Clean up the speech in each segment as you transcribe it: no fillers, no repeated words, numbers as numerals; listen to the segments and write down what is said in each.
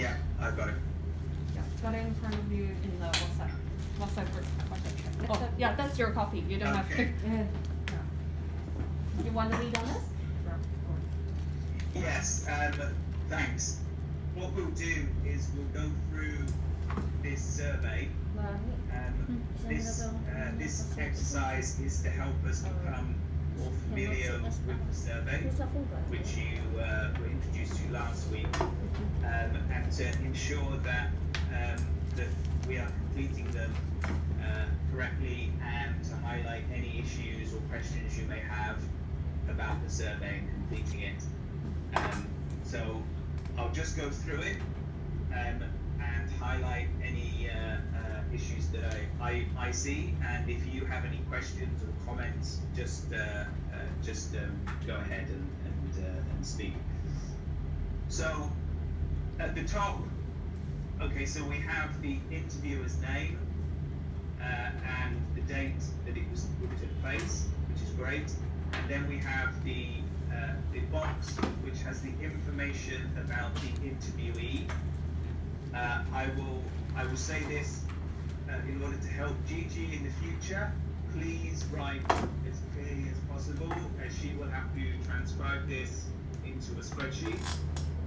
Yeah, I've got it. Yeah, got it in front of you in the WhatsApp group. Oh, yeah, that's your copy. You don't have to. Okay. Yeah. You want to read on this? Yes, thanks. What we'll do is we'll go through this survey. This exercise is to help us become more familiar with the survey, which you were introduced to last week, and to ensure that that we are completing them correctly, and to highlight any issues or questions you may have about the survey and completing it. So I'll just go through it and highlight any issues that I see, and if you have any questions or comments, just go ahead and speak. So at the top, okay, so we have the interviewer's name and the date that it took place, which is great, and then we have the box which has the information about the interviewee. I will say this in order to help Gigi in the future. Please write as clearly as possible, as she will have to transcribe this into a spreadsheet,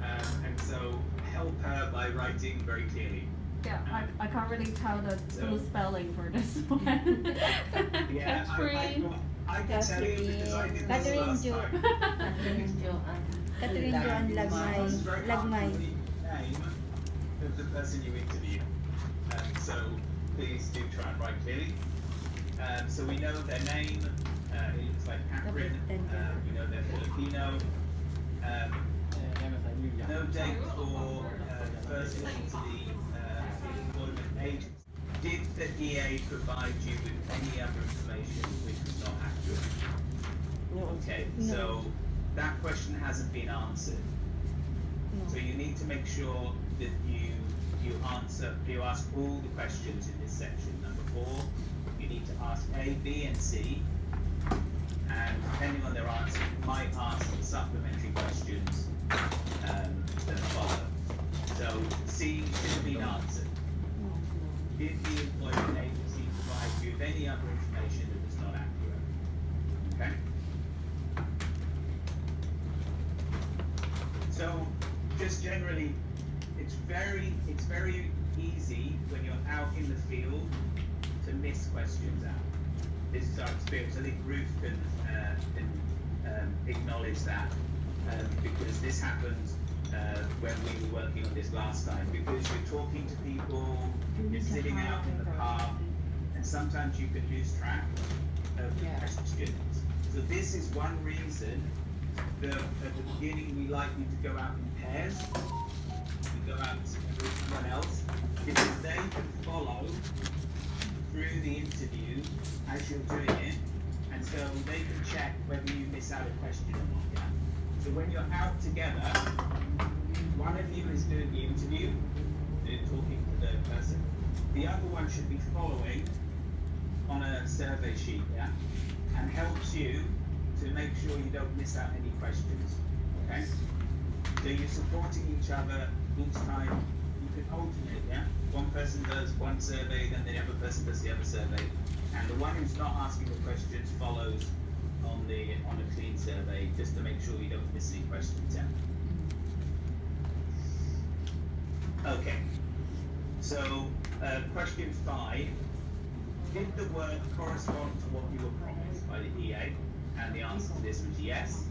and so help her by writing very clearly. Yeah, I can't really tell the full spelling for this one. Yeah, I can tell you because I did this last time. Catherine Joan Lagmay. Name of the person you interview. So please do try and write clearly. So we know their name. It looks like Catherine. We know they're Filipino. No date for first visit to the employment agency. Did the EA provide you with any other information which was not accurate? No. Okay, No. so that question hasn't been answered. No. So you need to make sure that you ask all the questions in this section. Number 4, you need to ask A, B, and C, and depending on their answer, you might ask supplementary questions that follow. So C should have been answered. Did the employment agency provide you with any other information that was not accurate? Okay. So, just generally, it's very easy when you're out in the field to miss questions out. This is our experience. I think Ruth can acknowledge that because this happened when we were working on this last time. Because you're talking to people, you're sitting out in the park, and sometimes you can lose track of the questions. So this is one reason that at the beginning we like you to go out in pairs. You go out with someone else because they can follow through the interview as you're doing it, and so they can check whether you miss out a question or not. Yeah? So when you're out together, one of you is doing the interview, talking to the person. The other one should be following on a survey sheet, yeah, and helps you to make sure you don't miss out any questions. Okay? So you're supporting each other each time. You can alternate, yeah. One person does one survey, then the other person does the other survey, and the one who's not asking the questions follows on a clean survey, just to make sure you don't miss any questions. Yeah. Okay. So question 5: did the work correspond to what you were promised by the EA? And the answer to this was yes.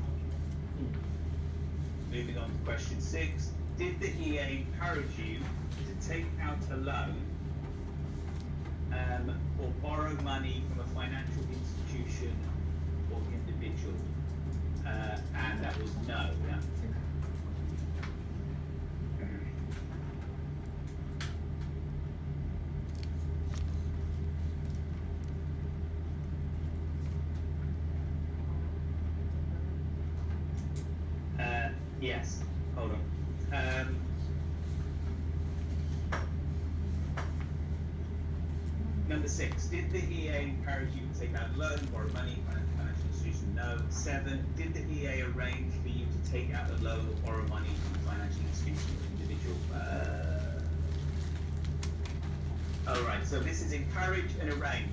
Moving on to question 6: did the EA encourage you to take out a loan or borrow money from a financial institution or individual? And that was no. Yeah? Yes. Hold on. Number 6, did the EA encourage you to take out a loan, borrow money from a financial institution? No. 7, did the EA arrange for you to take out a loan or borrow money from a financial institution or individual? So this is encourage and arrange.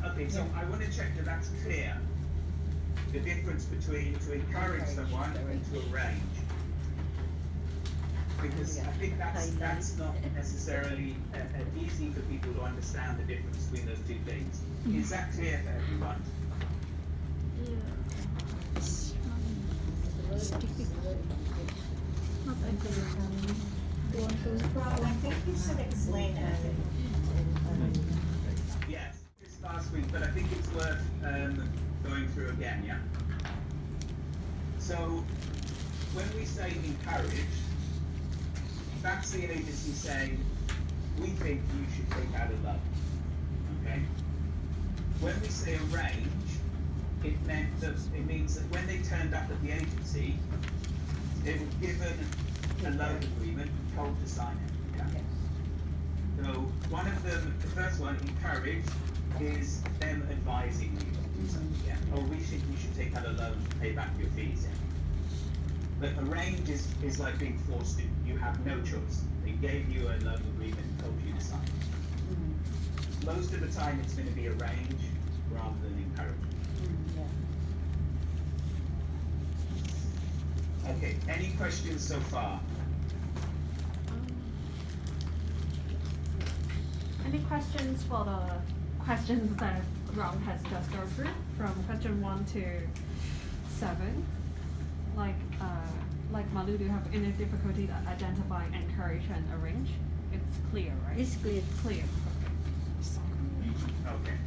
Okay, so I want to check that that's clear. The difference between to encourage someone and to arrange. Because I think that's not necessarily easy for people to understand the difference between those two things. Is that clear for everyone? Well, I think you should explain it. Yes, this last week, but I think it's worth going through again, yeah? So, when we say encourage, that's the agency saying, we think you should take out a loan, okay? When we say arrange, it means that when they turned up at the agency, they were given a loan agreement and told to sign it, yeah? So one of them, the first one, encourage, is them advising you to do something, yeah? Oh, you should take out a loan to pay back your fees, yeah? But arrange is like being forced to. You have no choice. They gave you a loan agreement and told you to sign it. Most of the time it's going to be arrange rather than encourage. Okay, any questions so far? Any questions for the questions that Ron has just gone through from question 1 to 7? Like Malu, do you have any difficulty identifying encourage and arrange? It's clear, right? It's clear. Clear. Okay.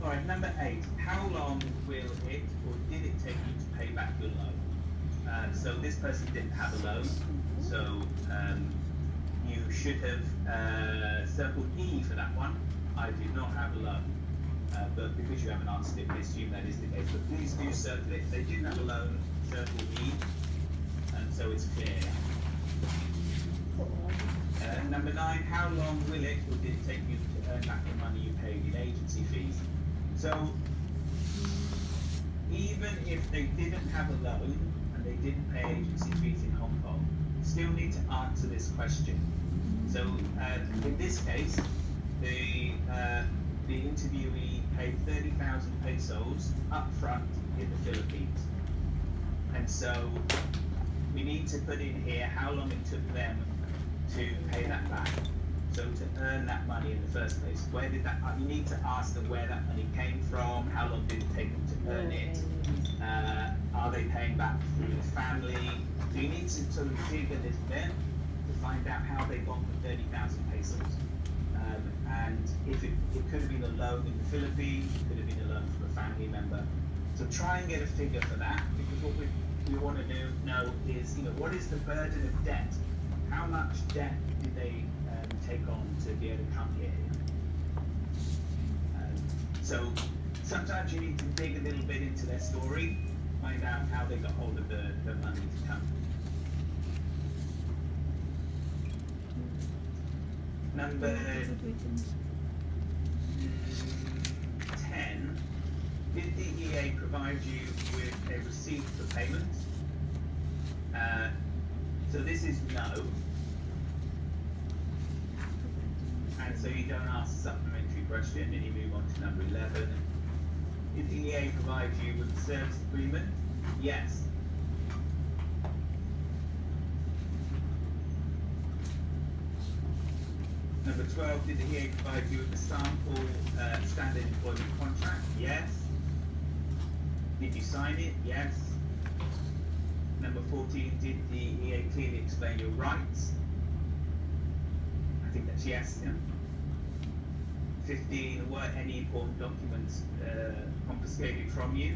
All right, number 8. How long will it or did it take you to pay back your loan? So this person didn't have a loan, so you should have circled E for that one. I did not have a loan, but because you haven't answered it, we assume that is the case. But please do circle it. They didn't have a loan, circle E, and so it's clear. Number 9, how long will it or did it take you to earn back the money you paid in agency fees? So even if they didn't have a loan and they didn't pay agency fees in Hong Kong, you still need to answer this question. So in this case, the interviewee paid 30,000 pesos up front in the Philippines. And so we need to put in here how long it took them to pay that back. So to earn that money in the first place, where did that? You need to ask them where that money came from. How long did it take them to earn it? Are they paying back through the family? So you need to sort of dig a little bit to find out how they got the 30,000 pesos. And if it could have been a loan in the Philippines, it could have been a loan from a family member. So try and get a figure for that, because what we want to know is, what is the burden of debt? How much debt did they take on to be able to come here? So sometimes you need to dig a little bit into their story, find out how they got hold of the money to come. Number 10, did the EA provide you with a receipt for payment? So this is no. And so you don't ask a supplementary question and you move on to number 11. Did the EA provide you with a service agreement? Yes. Number 12, did the EA provide you with a sample standard employment contract? Yes. Did you sign it? Yes. Number 14, did the EA clearly explain your rights? I think that's yes. Yeah. 15, were any important documents confiscated from you?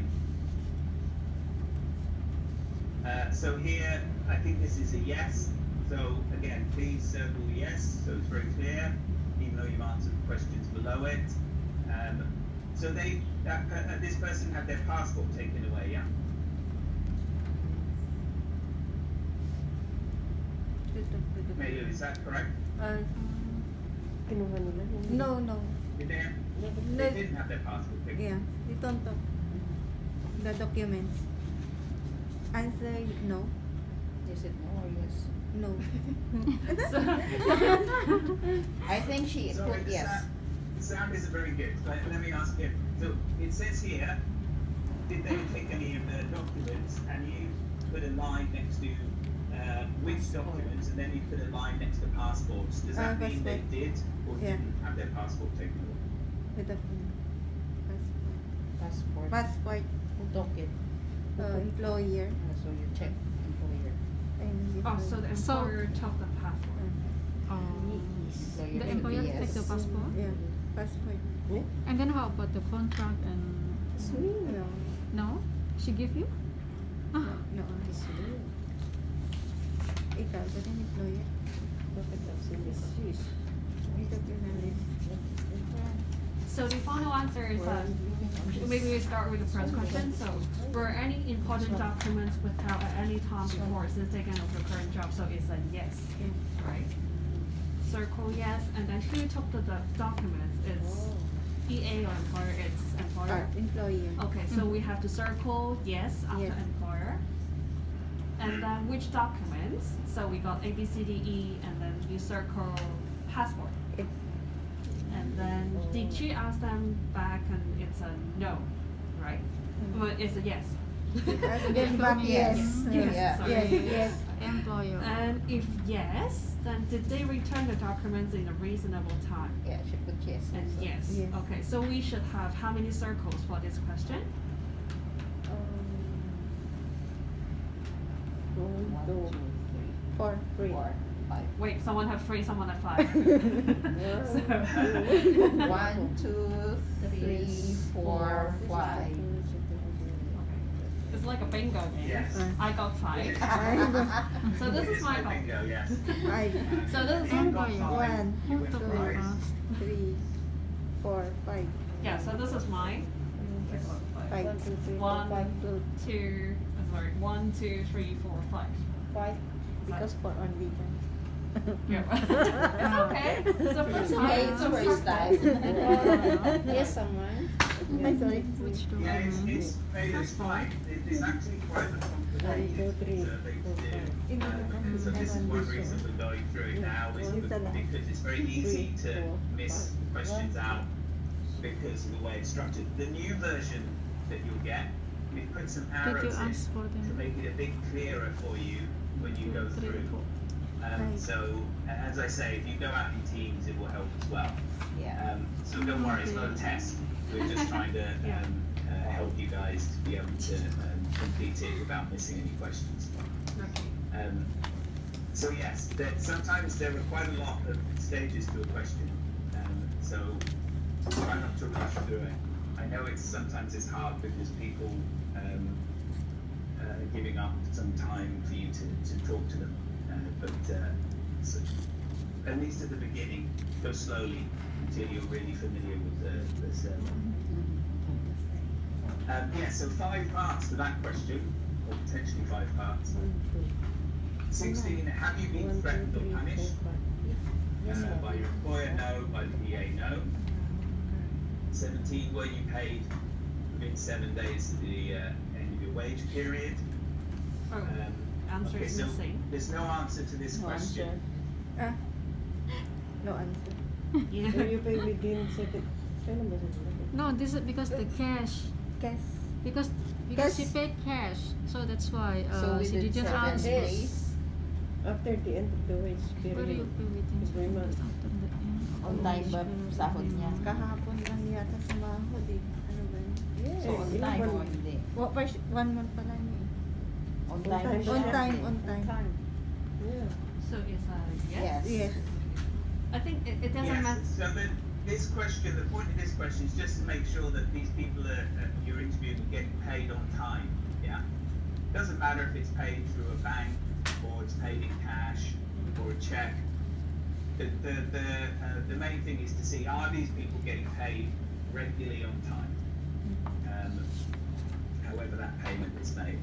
So here, I think this is a yes. So again, please circle yes, so it's very clear, even though you've answered the questions below it. So this person had their passport taken away, yeah? Mayu, is that correct? Kinuha nila. No. Did they didn't have their passport taken? Yeah, they don't talk. The documents. Answer no. Is it no or yes? No. So, I think she Sorry, put yes. the sound isn't very good. Let me ask you. So it says here, did they take any of the documents, and you put a line next to which documents, and then you put a line next to passports. Does that mean they passport. did or Yeah. didn't have their passport taken away? With the Passport. passport. Who took it? Employer. So you check employer. oh, so the employer took the passport. Employer The should employer be yes. take the passport. Yeah, passport. And then how about the contract and No. no? She give you? No. No. Ikaw, ba din employer? So the final answer is that maybe we start with the first question. So were any important documents withheld at any time before since taking over the current job? So it's a yes, right? Circle yes, and then who took the documents? It's EA or employer? It's employer. Employer. Okay, so we have to circle yes after Yes. employer. And then which documents? So we got A, B, C, D, E, and then you circle passport. Yes. And then did she ask them back and it's a no, right? But it's a yes. Ask them back, yes. Yes, sorry. Yes, yes. Employer. And if yes, then did they return the documents in a reasonable time? Yeah, she put yes. And also. yes. Yes. Okay, so we should have how many circles for this question? One, two, three, 4, 3. 4, 5. Wait, someone have 3, someone have 5. So, 1, 2, 3, 4, 5. it's like a bingo game. Yes. I got 5. So this It is my like bingo, yes. So this is You got Employer. 5, you went Took the right. past. 3, 4, 5. yeah. So this is mine. 5, 2, 3, 4, 1, 5, 2. 2. Sorry, 1, 2, 3, 4, 5. 5. Because 4 on weekend. Yeah. It's okay. It's the first time. Okay, it's the first time. Yes, someone. Ay, sorry. Which Yeah, document? it's fine. It's actually quite a complicated survey to do. So this is one reason we're going through it now, is because it's very easy to miss questions out because of the way it's structured. The new version that you'll get, we've put some Did you arrows in ask for to them? make it a bit clearer for you when you go 3, through. 4. So, as I say, if you go out in teams, it will help as well. Yeah. So don't worry, it's not a test. We're just trying to help you guys to be able to complete it without missing any questions. Okay. So yes, sometimes there are quite a lot of stages to a question. So try not to rush through it. I know sometimes it's hard because people giving up some time for you to talk to them. But so, at least at the beginning, go slowly until you're really familiar with the server. Yeah, so 5 parts to that question, or potentially 5 parts. 16, have you been threatened or punished? By your employer, no. By the PA, no. 17, were you paid within 7 days of the end of your wage period? Oh, answer Okay, is so missing. there's no answer to this question. No answer. Yeah. You pay within 7. No, this is because the cash. Cash. Because Cash. she paid cash, so that's why So she within didn't 7 answer. days, After the end of the wage Where do you period. pay within Every 7 month. days after the end of on the time wage ba period? sahod niya? Kahapon lang yata sa mahod eh. Ano ba yun? Yeah, So on time or hindi? 1 month pa lang eh. On On time. time. On siya. time, on time. Yeah. So it's a Yes. Yes. I think it doesn't matter. Yes, so this question, the point of this question is just to make sure that these people you're interviewing are getting paid on time. Yeah, doesn't matter if it's paid through a bank or it's paid in cash or a check. The main thing is to see, are these people getting paid regularly on time? However that payment is made.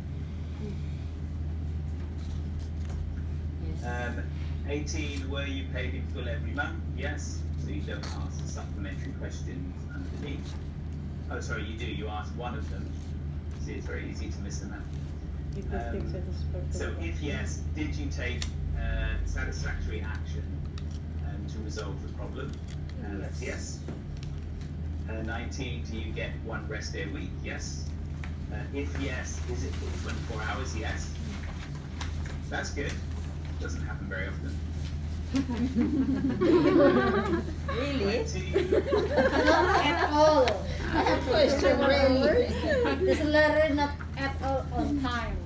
18, were you paid in full every month? Yes. So you don't ask the supplementary questions underneath. Oh, sorry, you do. You ask one of them. See, it's very easy to miss them out. It will take satisfaction. So if yes, did you take satisfactory action to resolve the problem? That's yes. 19, do you get 1 rest day a week? Yes. If yes, is it for 24 hours? Yes. That's good. Doesn't happen very often. Really? 20, At all. I have question really. The salary not at all on time.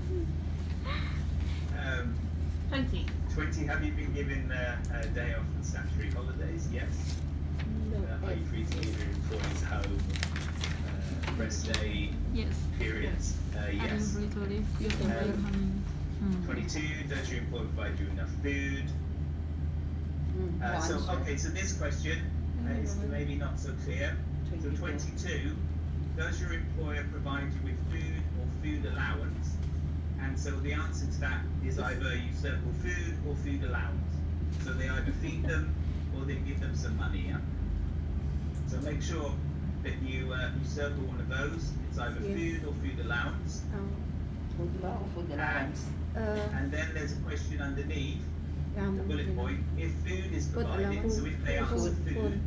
20. 20, have you been given a day off for statutory holidays? Yes. Are you free to leave your employees home? Rest day Yes. periods? I am Yes. free to leave. You can Um, coming. 22, does your employer provide you enough food? So this question is maybe not so clear. So 22, does your employer provide you with food or food allowance? And so the answer to that is either you circle food or food allowance. So they either feed them or they give them some money. Yeah? So make sure that you circle one of those. It's either food or food allowance. Food allowance. And then there's a question underneath, the bullet point. If food is provided, so if they ask for food,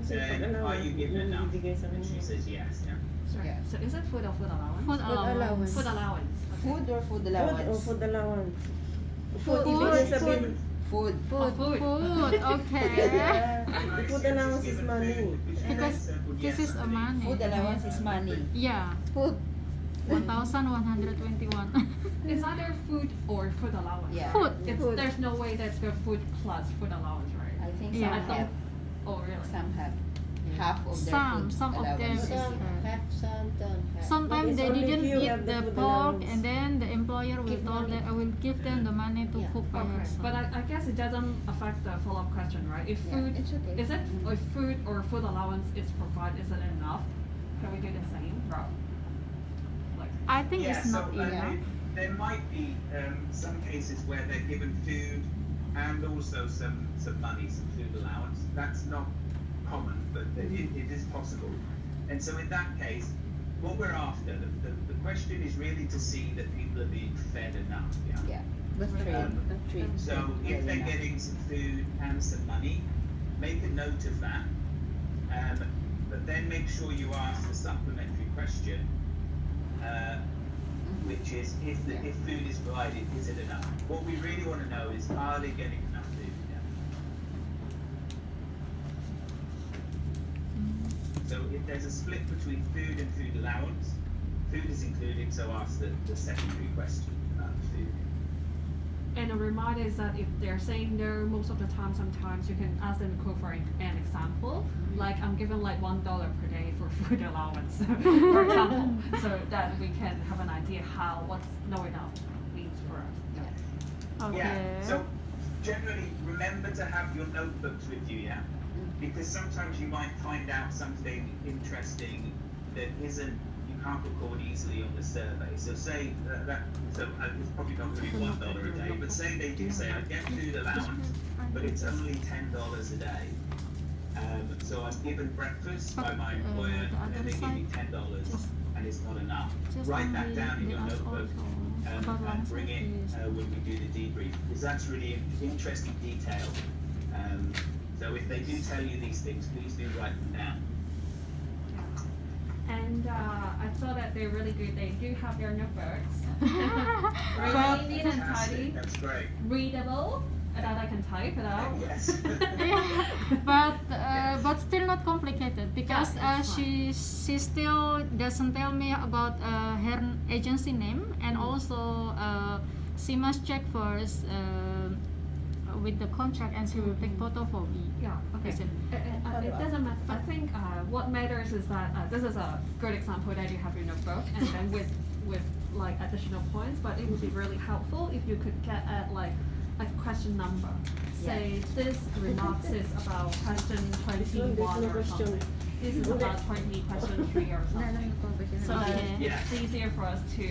then are you given enough? And she says yes. Yeah. Sorry. Yeah. So is it food or food allowance? Food allowance. Food allowance. Okay. Food or food Food or allowance? food allowance? Food. Ibig sabihin, Food. Oh, food. Okay. food allowance is money. Because this is a money. Food allowance is money. Yeah. Food. 1,121. It's either food or food allowance. Yeah. Food. It's, Food. there's no way that's the food plus food allowance, right? I think Yeah. some have. Oh, really? Some have. Half of their Some food of them allowance is is Some have, some don't have. Sometimes But they it's only didn't few eat have the the food pork, allowance. and then the employer will Give told money. that I will give them the money to Yeah. cook by Okay, yourself. but I guess it doesn't affect the follow-up question, right? If Yeah, food, it's okay. is it, if food or food allowance is provided, is it enough? Can we do the same, Rob? Like, I think Yeah, it's not so enough. there might be some cases where they're given food and also some money, some food allowance. That's not common, but it is possible. And so in that case, what we're after, the question is really to see that people are being fed enough. Yeah. Yeah. But three. So if they're enough. getting some food and some money, make a note of that. But then make sure you ask the supplementary question, which is if food is provided, is it enough? What we really want to know is, are they getting enough food? Yeah. So if there's a split between food and food allowance, food is included, so ask the secondary question about the food. and a reminder is that if they're saying there most of the time, sometimes you can ask them to quote for an example. Like I'm given like $1 per day for food allowance, for example, so that we can have an idea how what's no enough means for us. Okay. Yeah, so generally remember to have your notebooks with you, yeah? Because sometimes you might find out something interesting that isn't, you can't record easily on the survey. So say it's probably not going to be $1 a day, but say they do say, I get food allowance, but it's only $10 a day. So I'm given breakfast by my employer, and they give me $10, and it's not enough. Just Write that only down in your they ask notebook. also about one And bring it side when we do the debrief, because that's really interesting detail. So if they do tell you these things, please do write them down. And I saw that they're really good. They do have their notebooks. Well, Really neat and Fantastic, tidy, that's great. readable, and that I can type it out. Yes. but still not complicated because Yeah, it's she still doesn't tell me about her agency name, and also she must check first with the contract, and she will take photo for me. Yeah, okay. Is it? It doesn't matter. I think what matters is that this is a good example that you have your notebook, and then with like additional points. But it would be really helpful if you could get at like a question number. Say this remarks is about question 21 or something. This is about 20 question 3 or something. So that Yeah. it's easier for us to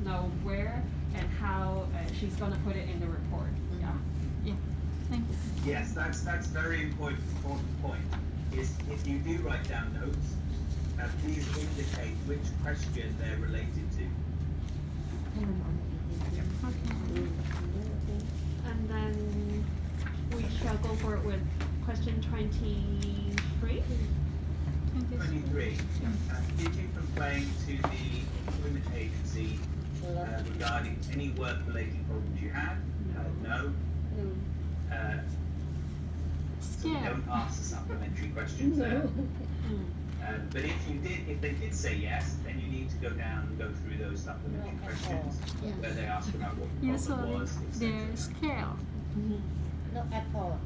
know where and how she's gonna put it in the report. Yeah. Yeah. Thank you. Yes, that's very important point. Is if you do write down notes, please indicate which question they're related to. And then we shall go forward with question 23. 23. Did you complain to the employment agency regarding any work-related problems you had? No. So we don't ask the supplementary questions there. But if they did say yes, then you need to go down and go through those supplementary questions where they ask about what the Yes, problem was, the etc. scale. Not at all.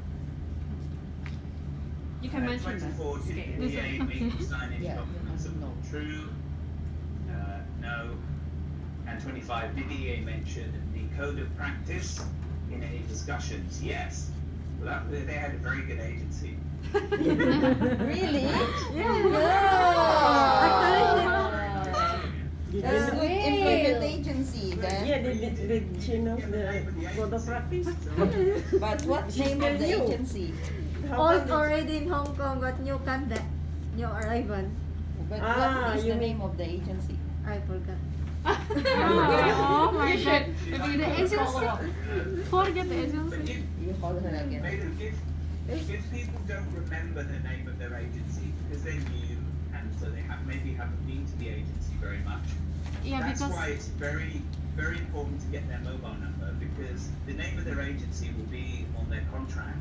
You can mention that. 24, did scale. the EA make you sign any Yeah. documents that were true? No. And 25, did the EA mention the code of practice in any discussions? Yes. Well, they had a very good agency. Really? That's Did good employment agency then. yeah, did she know the code of practice? But what She's name of still the new. agency? How Old come already in Hong Kong, but new contact, new arrival. But Ah, what is you the mean- name of the agency? I forgot. Oh my god. Maybe the agency. Forget the But agency. You call her again. if people don't remember the name of their agency because they're new and so they maybe haven't been to the agency very much, Yeah, that's because why it's very, very important to get their mobile number because the name of their agency will be on their contract.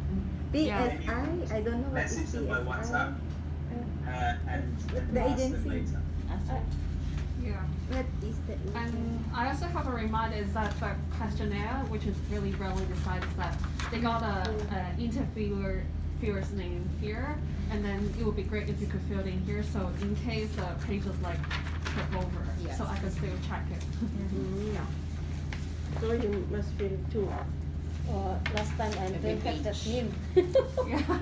PSI? I don't know what is Message them by WhatsApp and The ask them agency. later. Yeah. What is the And I also have a reminder is that the questionnaire, which is really rarely decided, is that they got a interviewer's name here, and then it would be great if you could fill it in here, so in case the page is like flip over, Yes. so I can still check it. Yeah. So you must fill two. last time I Every forgot the page. name. Yeah.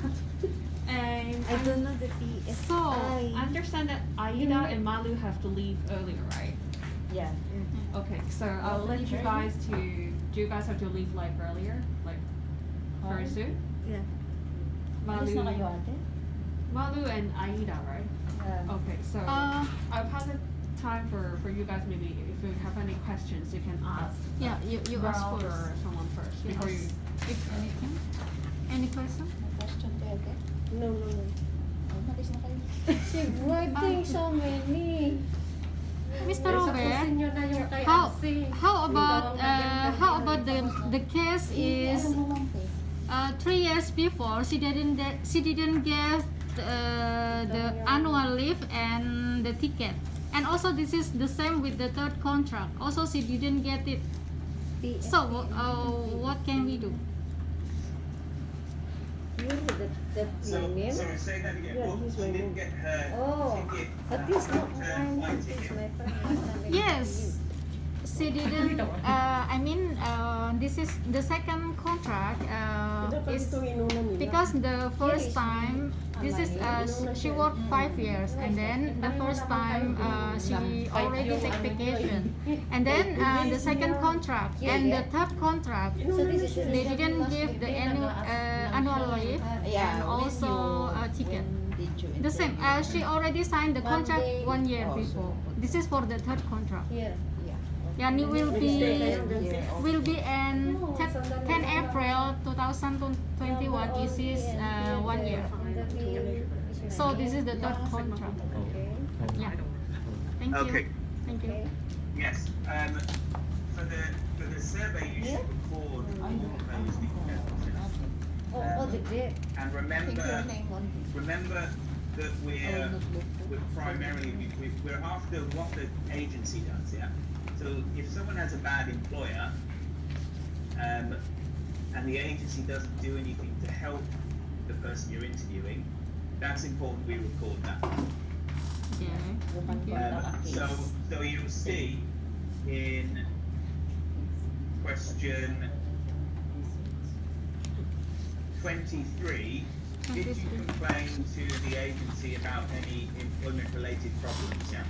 And I don't know the PSI. so I understand that Aida and Malu have to leave earlier, right? Yeah. Okay, so I'll let you guys to. Do you guys have to leave like earlier, like very soon? Yeah. Alis na kayo ate? Malu and Aida, right? Okay, so I'll pass the time for you guys. Maybe if you have any questions, you can ask. yeah, you ask Ralph for or someone first Yes. before you. if anything. Any question? May question kayo ate? No. Oh, malis na kayo. She writing so many. Mr. Robert, how about the case is 3 years before she didn't get the annual leave and the ticket, and also this is the same with the third contract. Also she didn't get it. So what can we do? So say that again. Yeah, Well, he's she my didn't mom. get her ticket. But this not return mine. flight This is ticket. my friend. Yes, she didn't. I mean, this is the second contract. Dapat Is itong inuna nila. because the first time this is she worked 5 years, and then the first time she already take vacation, and then the second contract and the third contract So this is they didn't give the annual leave and also a ticket. Did you The same. She already signed the contract Monday. 1 year Oh, so- before. This is for the third contract. Here. Yeah. And it will Nag-stay be kayo hanggang six? in 10 April 2021. This is 1 year. So this is the third contract. Yeah. Thank you. Okay. Thank you. Yes. For the survey, you should record all those details. The date. And I think your remember name on that we're primarily we're after what the agency does. Yeah. So if someone has a bad employer, and the agency doesn't do anything to help the person you're interviewing, that's important we record that. Okay. Thank you. So you'll see in question 23, did you complain to the agency about any employment-related problems? Yeah.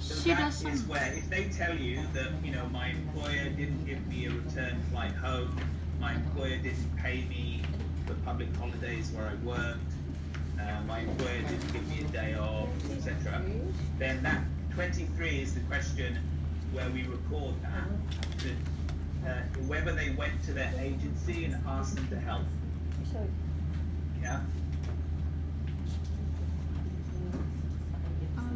So She that is doesn't. where, if they tell you that, my employer didn't give me a return flight home, my employer didn't pay me for public holidays where I worked, my employer didn't give me a day off, etc., then that 23 is the question where we record that whether they went to their agency and asked them to help. Yeah.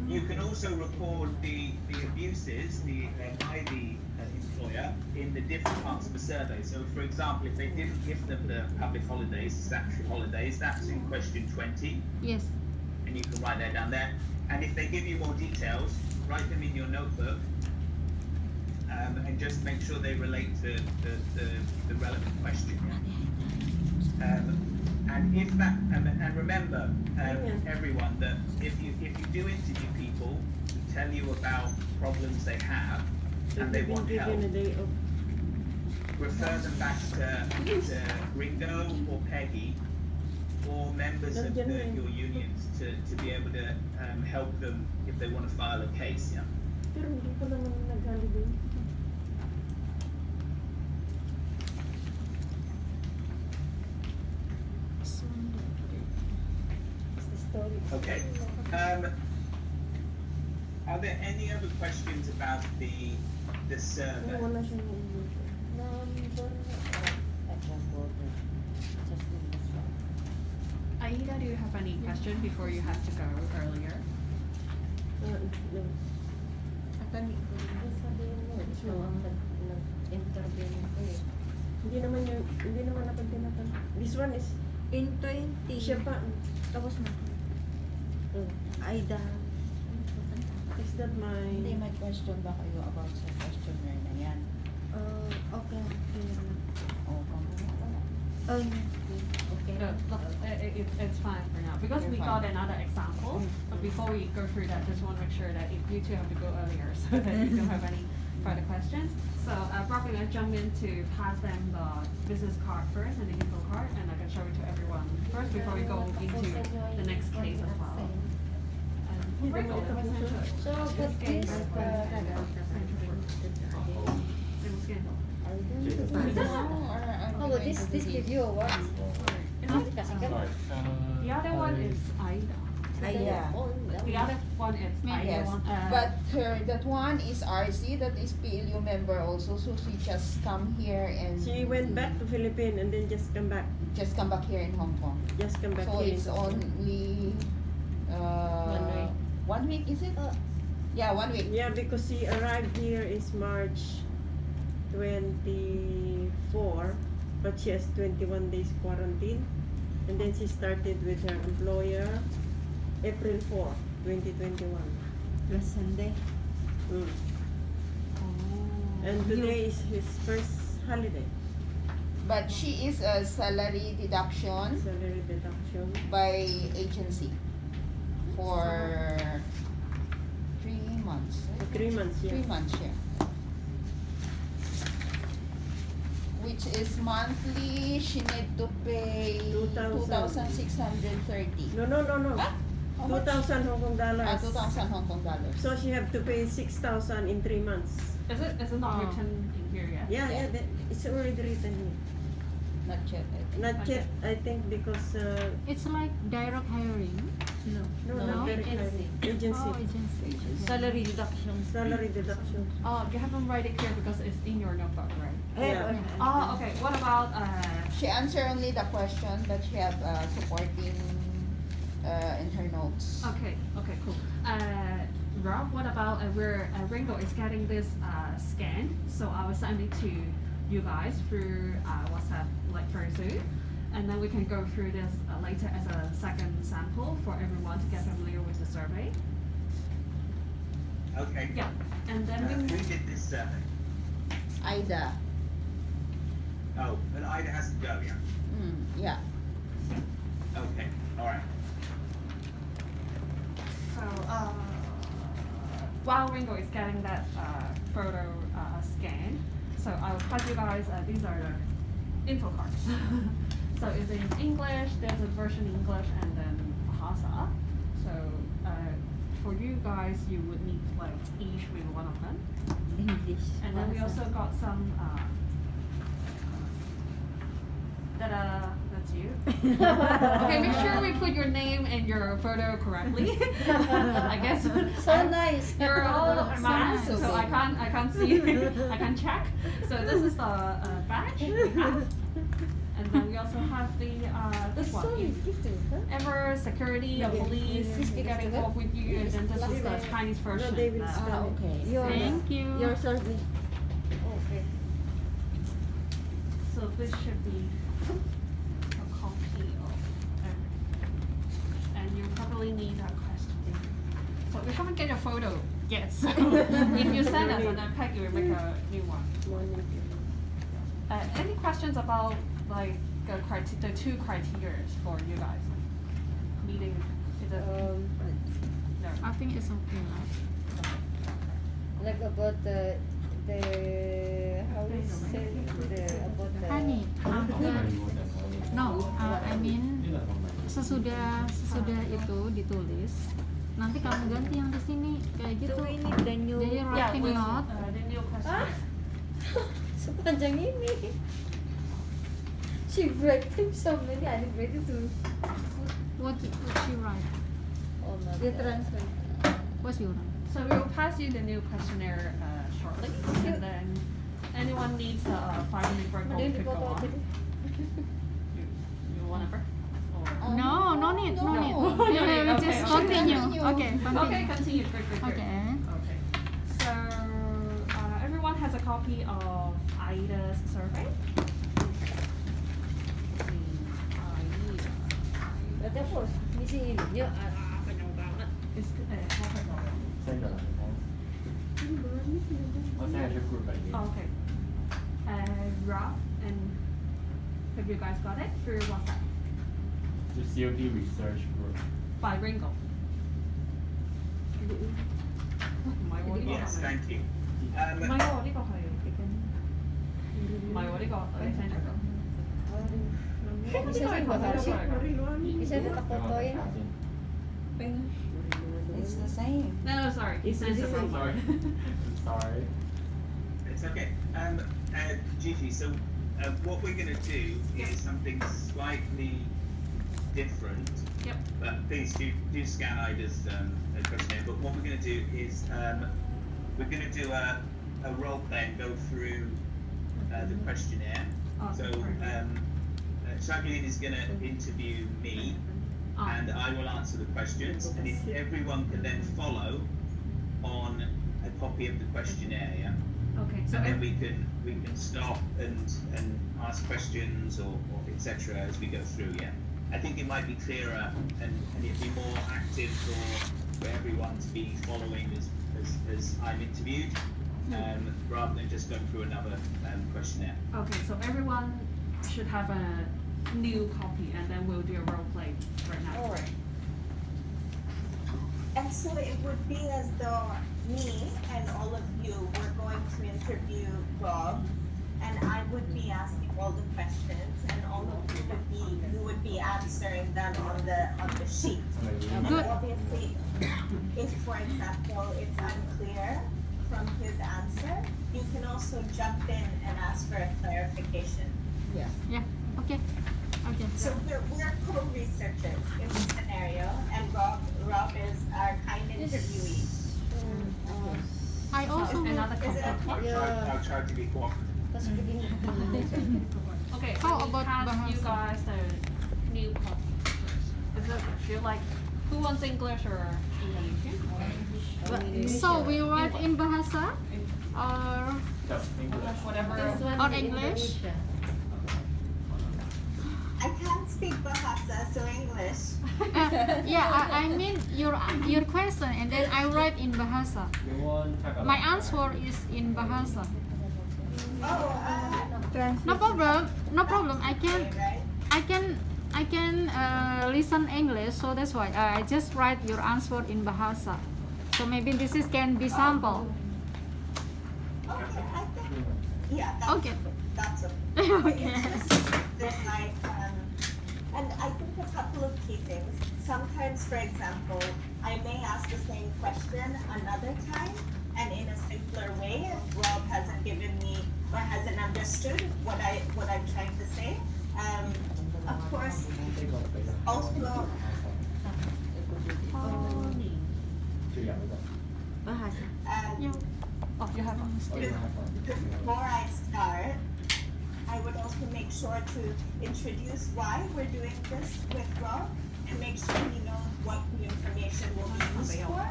You can also record the abuses by the employer in the different parts of the survey. So, for example, if they didn't give them the public holidays, statutory holidays, that's in question 20, Yes. and you can write that down there. And if they give you more details, write them in your notebook, and just make sure they relate to the relevant question. Yeah? And if that, and remember, everyone, that if you do interview people who tell you about problems they have and they want help, given a day off. refer them back to Ringo or Peggy or members of your unions to be able to help them if they want to file a case. Yeah. Pero hindi ko naman nag-holiday. Okay. Are there any other questions about the survey? Wala siyang English. Aida, do you have any question before you have to go earlier? No. Hindi naman ako tinatanong. This one is, In 20. siya pa. Tapos na. Aida. Is that Hindi, my... may question ba kayo about sa questionnaire na yan? Okay. O, kung wala. Okay. It's fine for now because we You're got fine. another example. But before we go through that, just want to make sure that if you two have to go earlier, so that you don't have any further questions. So probably gonna jump in to pass them the business card first and the info card, and I can show it to everyone first before we go into the next case as well. Ringo, So, but this, Oh, this video or what? The other one is Aida. Yeah. The other one is Aida. Yes, but that one is RC, that is PLU member also, so she just come here and She went back to Philippines and then just come back. just come back here in Hong Kong. Just come back So here. it's only 1 week. 1 week, is it? Yeah, 1 week. Yeah, because she arrived here is March 24, but she has 21 days quarantine. And then she started with her employer April 4, 2021. Last Sunday. Mm. And today is his first holiday, But she is a salary deduction salary deduction. by agency for 3 months. 3 months, yeah. 3 months, yeah. Which is monthly, she need to pay 2,630. No. Ah? How much? 2,000 Hong Kong dollars. 2,000 Hong Kong dollars. So she have to pay 6,000 in 3 months. Is it not written in here yet? Yeah, it's already written here. Not yet, I think. Not yet, I think, because It's like direct hiring. No. no, No, not very agency. Agency. Oh, agency. Salary deduction. Salary deduction. Oh, you haven't write it here because it's in your notebook, right? Yeah. Oh, okay. What about She answered only the question, but she have supporting in her notes. okay, cool. Rob, what about where Ringo is getting this scan? So I will send it to you guys through WhatsApp like very soon, and then we can go through this later as a second sample for everyone to get familiar with the survey. Okay. Yeah, and then Who did this survey? Ida. Oh, but Ida has to go, yeah? Yeah. Okay, alright. So while Ringo is getting that photo scan, so I'll pass you guys. These are the info cards. So it's in English. There's a version in English and then Bahasa. So for you guys, you would need like each with one of them. English. And then we also got some the that's you. Okay, make sure we put your name and your photo correctly. I guess. So nice. You're all So masked, nice. so I can't see. I can't check. So this is the badge we have, and then we also have the this one. Ever security, police get involved with you, and then this is the Chinese version. they will scan it. Okay. Thank you. Your service. Okay. So this should be a copy of everything. And you probably need a question. So we haven't get a photo yet. So if you send us and then Peggy will make a new one. Any questions about like the two criteria for you guys? Meeting is it no. I think it's okay, right? Like about the how we say about the Honey, no, I mean sesudah itu ditulis, nanti kamu ganti yang di sini kayak gitu. So we need the new. Jadi writing we, note. the new question. Sepanjang ini. She writing so many. I didn't ready to. What she write? Oh my. The translate. What's your write? So we will pass you the new questionnaire shortly, and then anyone needs a 5-minute break, Mending could go dipoto on. aja deh. You want a break? Or? No need. No. We Okay, just okay. continue. Okay, Okay, continue. continue. Great. Okay. Okay. So everyone has a copy of Aida's survey. But of course, missing ini. Ya, penuh banget. It's okay. Rob and have you guys got it through WhatsApp The COD research group. by Ringo? Yes, thank you. 唔係喎，呢個係唔係喎，呢個你聽咗個。 Bisa sih bahasa. Bisa kita fotoin. It's the same. No, sorry. He It's sent the the wrong same. one. Sorry. It's okay. Gigi, so what we're going to do is something slightly different. Yep. But please do scan Ida's questionnaire. But what we're going to do is we're going to do a role play and go through the questionnaire. Oh, So perfect. Jacqueline is going to interview me, Oh. and I will answer the questions. And if everyone can then follow on a copy of the questionnaire, yeah. Okay. So And then we can stop and ask questions or etc. as we go through. Yeah, I think it might be clearer and it'd be more active for everyone to be following as I'm interviewed, rather than just going through another questionnaire. Okay, so everyone should have a new copy, and then we'll do a role play right now. Oh. Right? And so it would be as though me and all of you were going to interview Rob, and I would be asking all the questions, and all of you would be answering them on the sheet. And Good. obviously, if for example it's unclear from his answer, you can also jump in and ask for a clarification. Yeah. Okay. So we're co-researchers in this scenario, and Rob is our kind interviewee. I also Another Is it complete okay? I'll try to be cooperative. Pas begini. Okay, so How we about pass you bahasa? guys the new copy first. Is it feel like who wants English or Indonesian? So we write in bahasa or Whatever. or English? I can't speak Bahasa, so English. Yeah, I mean your question, and then I write in bahasa. My answer is in bahasa. Oh, No problem. I can listen English, so that's why I just write your answer in bahasa. So maybe this is can be sample. okay, I think, yeah, that's Okay. That's okay. Okay. It's just that like, and I think a couple of key things. Sometimes, for example, I may ask the same question another time, and in a simpler way, if Rob hasn't given me or hasn't understood what I'm trying to say. of course, also, Bahasa. You, Oh, you have one. before I start, I would also make sure to introduce why we're doing this with Rob and make sure he knows what the information will be used for.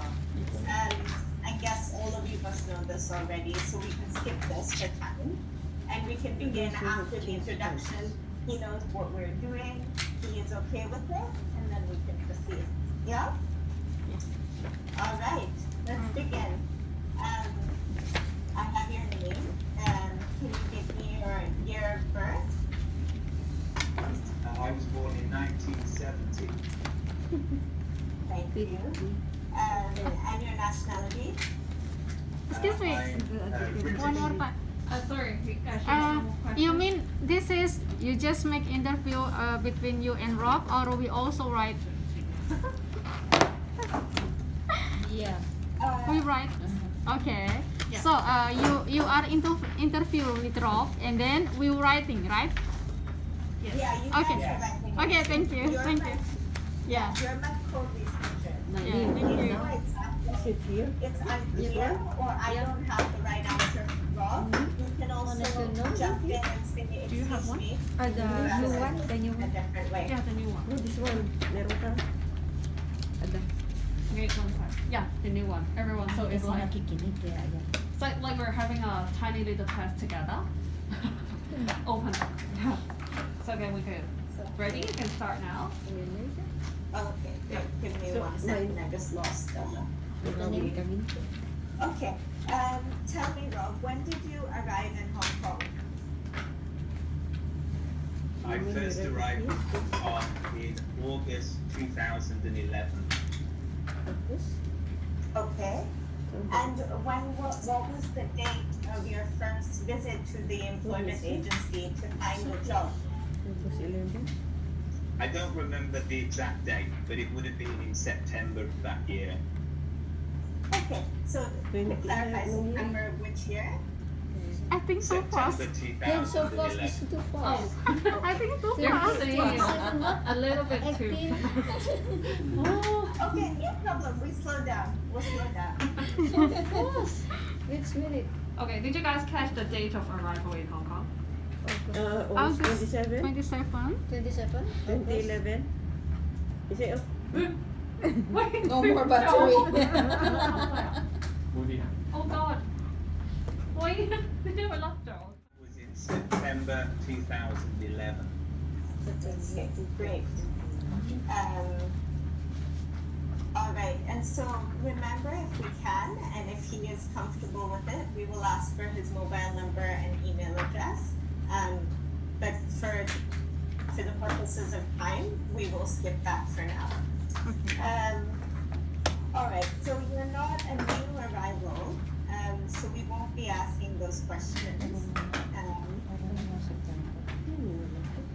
And I guess all of you must know this already, so we can skip this for time. And we can begin after the introduction. He knows what we're doing, he is okay with it, and then we can proceed. Yeah? All right, let's begin. I have your name, and can you give me your year of birth? I was born in 1970. Thank you. And your nationality? excuse me, British. one more time. Sorry, You mean this is you just make interview between you and Rob, or we also write? Yeah. We write. Okay. Yeah. So you are interview with Rob, and then we writing, right? Yeah, you Okay. guys are writing. Okay. Thank you. You're Thank my- you. Yeah. You're my co-researcher. Yeah. You Thank you. know exactly. Is it here? It's unclear, or I don't have the right answer from Rob. You can also jump in and say, Do you have excuse one? me. The new one, the new In a one. different way. Yeah, the new one. No, this one. Meron ka? Ada. Wait one sec. Yeah, the new one. Everyone, so it's like it's like we're having a tiny little test together. Open up. Yeah. So okay, we good. Ready? You can start now. Okay, give me So, 1 second, I just lost Okay, tell me, Rob, when did you arrive in Hong Kong? I first arrived in Hong Kong in August 2011. Okay, and what was the date of your first visit to the employment agency to find a job? August 11. I don't remember the exact date, but it would have been in September of that year. Okay, so to clarify, September which year? I think so fast. September 2011. too Oh, I think too you're fast. saying a little bit too. Okay, no problem, we slow down, we'll slow down. Which minute? Okay, did you guys catch the date of arrival in Hong Kong? August 27, 27. 27? 2011. Is it? Wait. No more battery. Movie. Oh God. Wait, we never left though. Was in September 2011. Okay, great. All right, and so remember, if we can, and if he is comfortable with it, we will ask for his mobile number and email address. But for the purposes of time, we will skip that for now. All right, so you're not a new arrival, so we won't be asking those questions.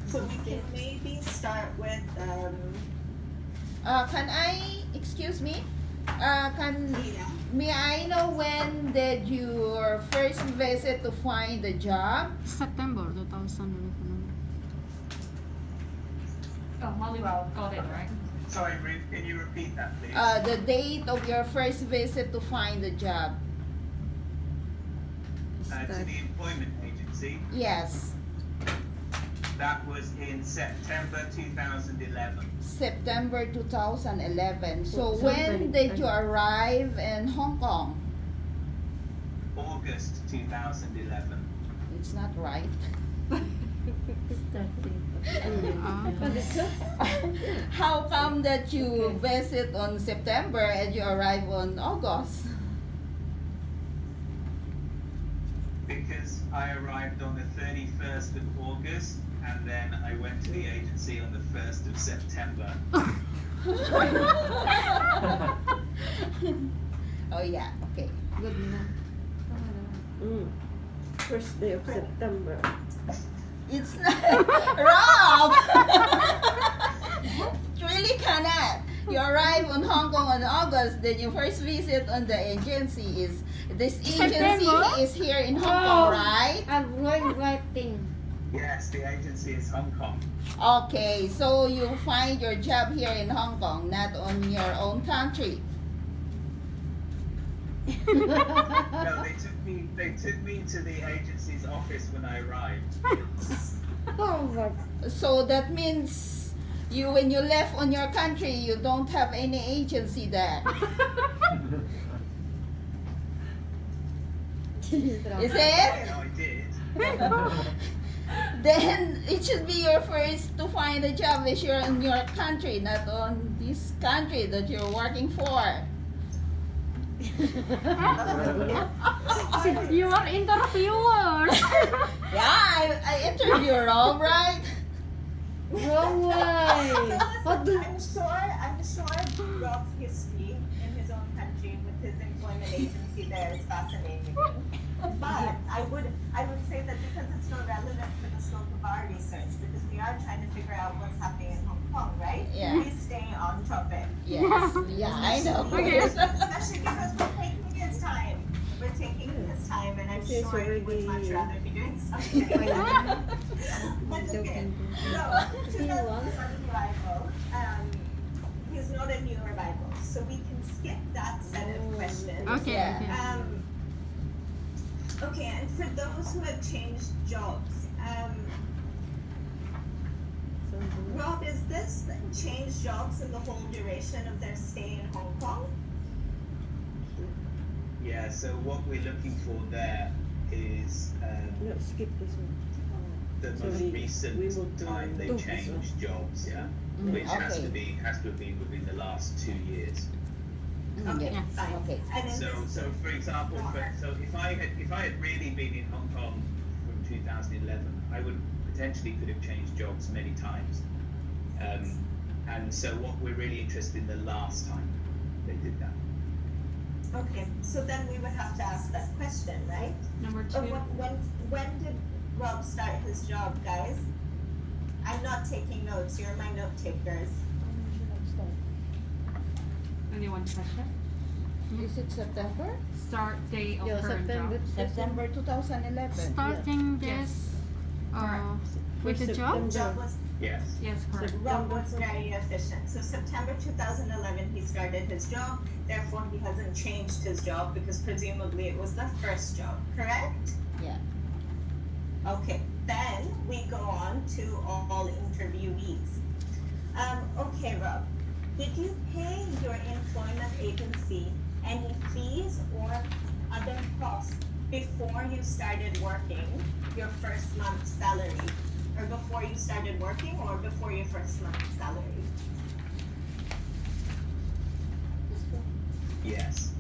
So we can maybe start with, Can I, excuse me? Lina. May I know when did your first visit to find a job? September 2011. Oh, Molly got it right. Sorry, Ruth, can you repeat that, please? The date of your first visit to find a job? To the employment agency, Yes, that was in September 2011. September 2011. So So when did you arrive in Hong Kong? August 2011. It's not right. How come that you visit on September and you arrive on August? Because I arrived on the 31st of August and then I went to the agency on the 1st of September. Oh yeah, okay. Good enough. First day of September. It's not Rob. It really cannot. You arrive on Hong Kong on August, then your first visit on the agency is this agency September? is here in Hong Kong, right? I'm going writing. Yes, the agency is Hong Kong. Okay, so you find your job here in Hong Kong, not on your own country. No, they took me to the agency's office when I arrived. Oh my. So that means when you left on your country, you don't have any agency there. Is it? No, I did. Then it should be your first to find a job if you're in your country, not on this country that you're working for. You are interviewers. Yeah, I interview Rob, right? Wrong way. What do? I'm sure Rob's history in his own country with his employment agency there is fascinating. But I would say that because it's not relevant for the scope of our research, because we are trying to figure out what's happening in Hong Kong, right? Yeah. Please stay on topic. Yes, yeah, I know. Okay. Especially because we're taking his time. We're taking his time, and I'm Yes, sure he would already. much rather be doing something. But okay. So, 2011 arrival, he's not a new arrival, so we can skip that set of questions. Okay, Yeah. okay. Okay, and for those who have changed jobs, Rob, is this changed jobs in the whole duration of their stay in Hong Kong? Yeah, so what we're looking for there is No, skip this one. the So most we recent will do time they two changed jobs, yeah? Mm, Which has okay. to have been within the last 2 years. Okay, Yeah. fine. Okay. And in So, this, so for example, if I had really been in Hong Kong from 2011, I would potentially could have changed jobs many times. And so what we're really interested in the last time they did that. okay, so then we would have to ask that question, right? Number Or two. when did Rob start his job, guys? I'm not taking notes, you're my note takers. Anyone question? Is it September? Start date of Yeah, current September. job. September 2011. Starting Yes. this Correct. with the job. Job was, Yes. Yes, correct. Rob was very efficient. So September 2011, he started his job. Therefore, he hasn't changed his job because presumably it was the first job, correct? Yeah. Okay, then we go on to all interviewees. Okay, Rob, did you pay your employment agency any fees or other costs before you started working your first month's salary? Or before you started working or before your first month's salary? Yes.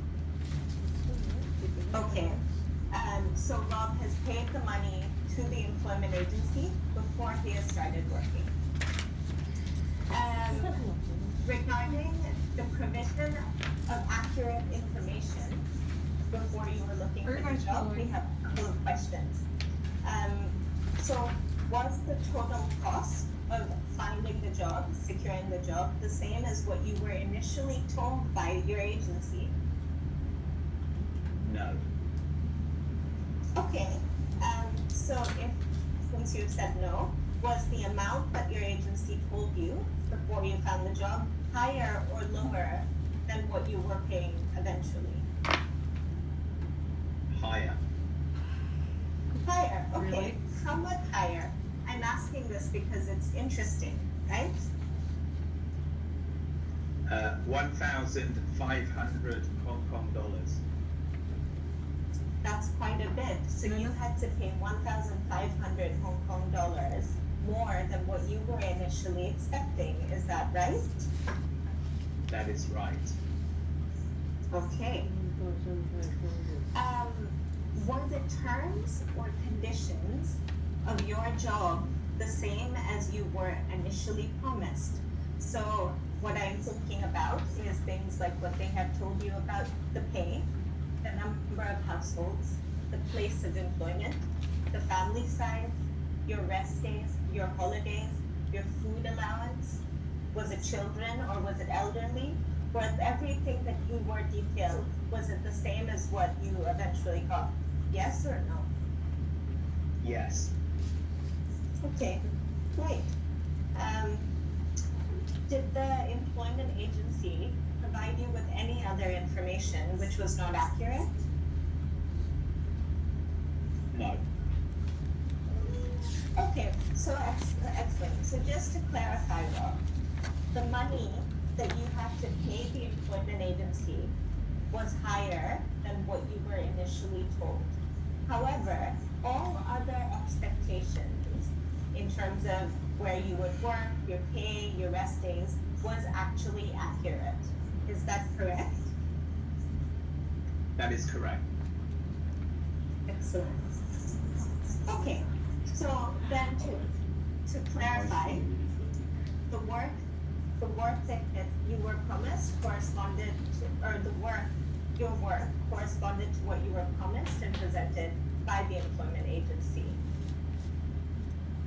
Okay, so Rob has paid the money to the employment agency before he has started working. Regarding the provision of accurate information before you were looking for the job, we have a couple of questions. So was the total cost of finding the job, securing the job, the same as what you were initially told by your agency? No. Okay, so since you've said no, was the amount that your agency told you before you found the job higher or lower than what you were paying eventually? Higher. Higher, okay. Really? How much higher? I'm asking this because it's interesting, right? 1,500 Hong Kong dollars. That's quite a bit. So you had to pay 1,500 Hong Kong dollars more than what you were initially expecting. Is that right? That is right. Okay. 1,500. Were the terms or conditions of your job the same as you were initially promised? So what I'm thinking about is things like what they have told you about the pay, the number of households, the place of employment, the family size, your rest days, your holidays, your food allowance. Was it children or was it elderly? Was everything that you were detailed, was it the same as what you eventually got? Yes or no? Yes. Okay, great. Did the employment agency provide you with any other information which was not accurate? No. Okay, so excellent. So just to clarify, Rob, the money that you had to pay the employment agency was higher than what you were initially told. However, all other expectations in terms of where you would work, your pay, your rest days, was actually accurate. Is that correct? That is correct. Excellent. Okay, so then to clarify, the work that you were promised corresponded to, or your work corresponded to what you were promised and presented by the employment agency.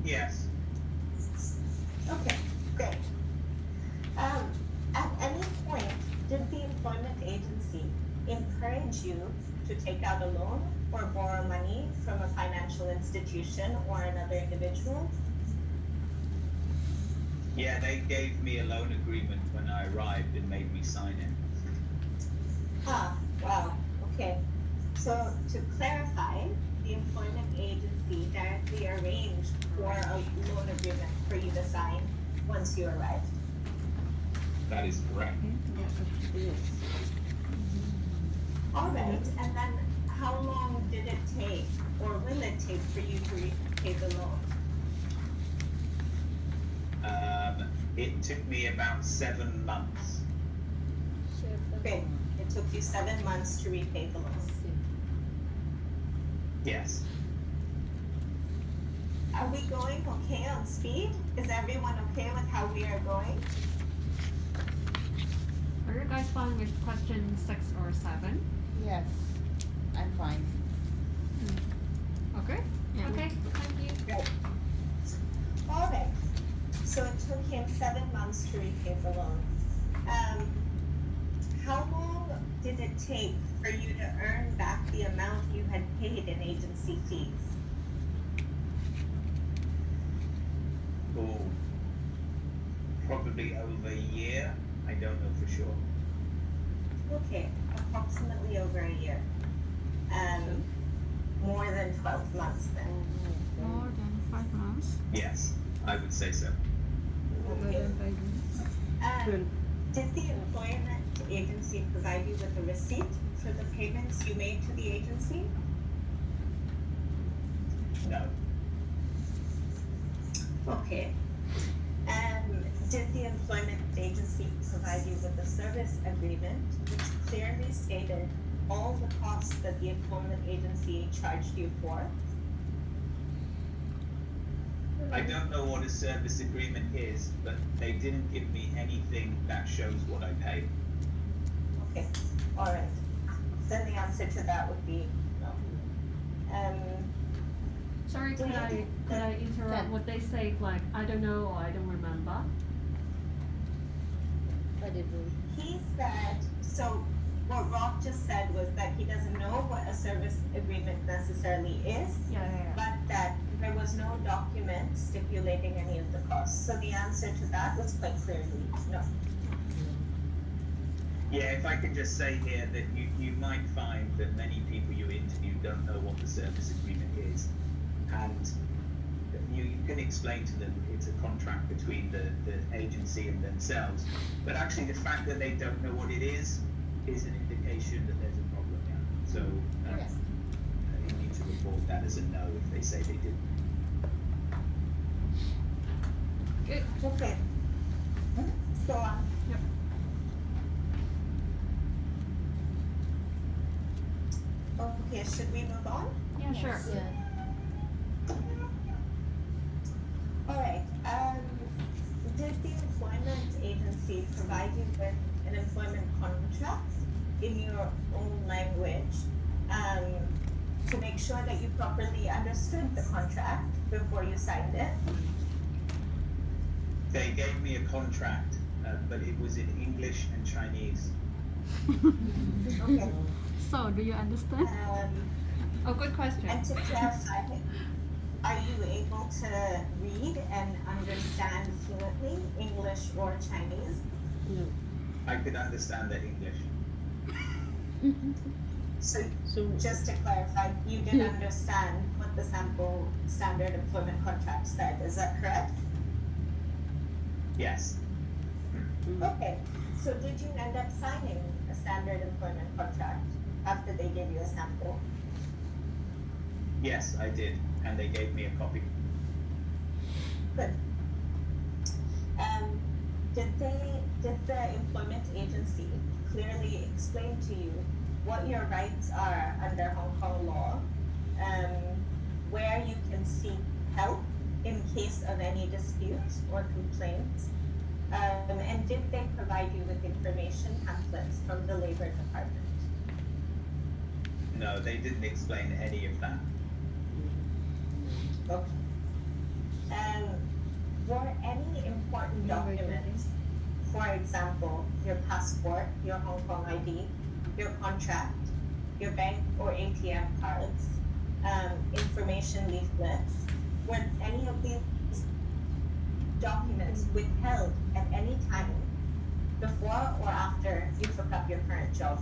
Yes. Okay, great. At any point, did the employment agency encourage you to take out a loan or borrow money from a financial institution or another individual? Yeah, they gave me a loan agreement when I arrived and made me sign it. Ah, wow, okay. So to clarify, the employment agency directly arranged for a loan agreement for you to sign once you arrived. That is correct. Yes. All right, and then how long did it take, or will it take for you to repay the loan? It took me about 7 months. Okay, it took you 7 months to repay the loan. Yes. Are we going okay on speed? Is everyone okay with how we are going? Are you guys fine with question 6 or 7? Yes, I'm fine. Okay? Yeah. Okay, thank you. Right. All right. So it took him 7 months to repay the loan. How long did it take for you to earn back the amount you had paid in agency fees? Oh, probably over a year. I don't know for sure. Okay, approximately over a year. More than 12 months then. More than 5 months. Yes, I would say so. Okay. Good. Did the employment agency provide you with a receipt for the payments you made to the agency? No. Okay. Did the employment agency provide you with a service agreement which clearly stated all the costs that the employment agency charged you for? I don't know what a service agreement is, but they didn't give me anything that shows what I paid. Okay, all right. Then the answer to that would be no. Sorry, Do could you I think could I that- interrupt? Would they say like I don't know or I don't remember? He said, so what Rob just said was that he doesn't know what a service agreement necessarily is, Yeah. but that there was no document stipulating any of the costs. So the answer to that was quite clearly no. Yeah, if I can just say here that you might find that many people you interview don't know what the service agreement is. And you can explain to them it's a contract between the agency and themselves. But actually the fact that they don't know what it is an indication that there's a problem there. So you need to report that as a no if they say they didn't. Good. Okay. Go on. Yep. Okay, should we move on? Yeah, sure. All right. Did the employment agency provide you with an employment contract in your own language to make sure that you properly understood the contract before you signed it? They gave me a contract, but it was in English and Chinese. Okay. So, do you understand? Oh, good question. And to clarify, Are you able to read and understand fluently English or Chinese? No. I could understand the English. So So just to clarify, you did understand what the sample standard employment contract said, is that correct? Yes. Okay, so did you end up signing a standard employment contract after they gave you a sample? Yes, I did, and they gave me a copy. Good. Did the employment agency clearly explain to you what your rights are under Hong Kong law, where you can seek help in case of any disputes or complaints, and did they provide you with information pamphlets from the Labor Department? No, they didn't explain any of that. Okay. Were any important documents, for example, your passport, your Hong Kong ID, your contract, your bank or ATM cards, information leaflets, were any of these documents withheld at any time before or after you took up your current job?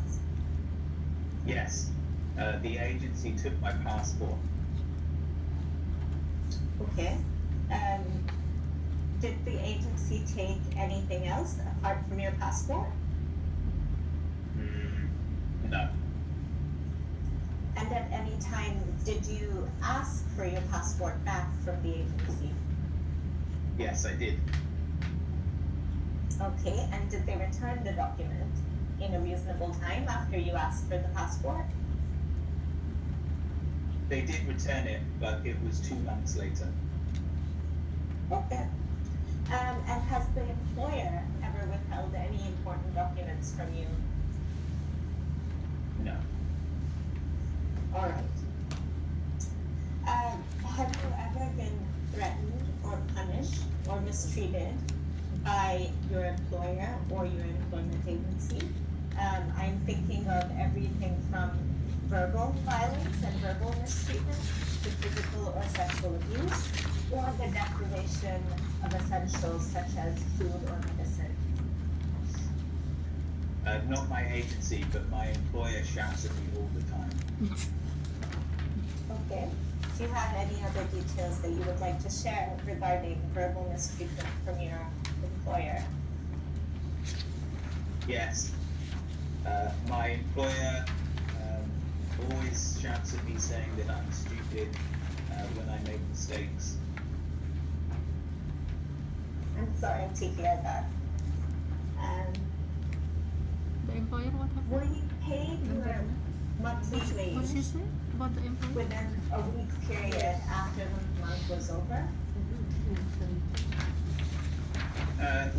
Yes, the agency took my passport. Okay. Did the agency take anything else apart from your passport? No. And at any time, did you ask for your passport back from the agency? Yes, I did. Okay, and did they return the document in a reasonable time after you asked for the passport? They did return it, but it was 2 months later. Okay. And has the employer ever withheld any important documents from you? No. All right. Have you ever been threatened or punished or mistreated by your employer or your employment agency? I'm thinking of everything from verbal violence and verbal mistreatment to physical or sexual abuse, or the deprivation of essentials such as food or medicine. Not my agency, but my employer shouts at me all the time. Okay. Do you have any other details that you would like to share regarding verbal mistreatment from your employer? Yes. My employer always shouts at me saying that I'm stupid when I make mistakes. I'm sorry to hear that. The employer, what happened? Were you paid your monthly What she wage said about the employer? within a week period after the month was over?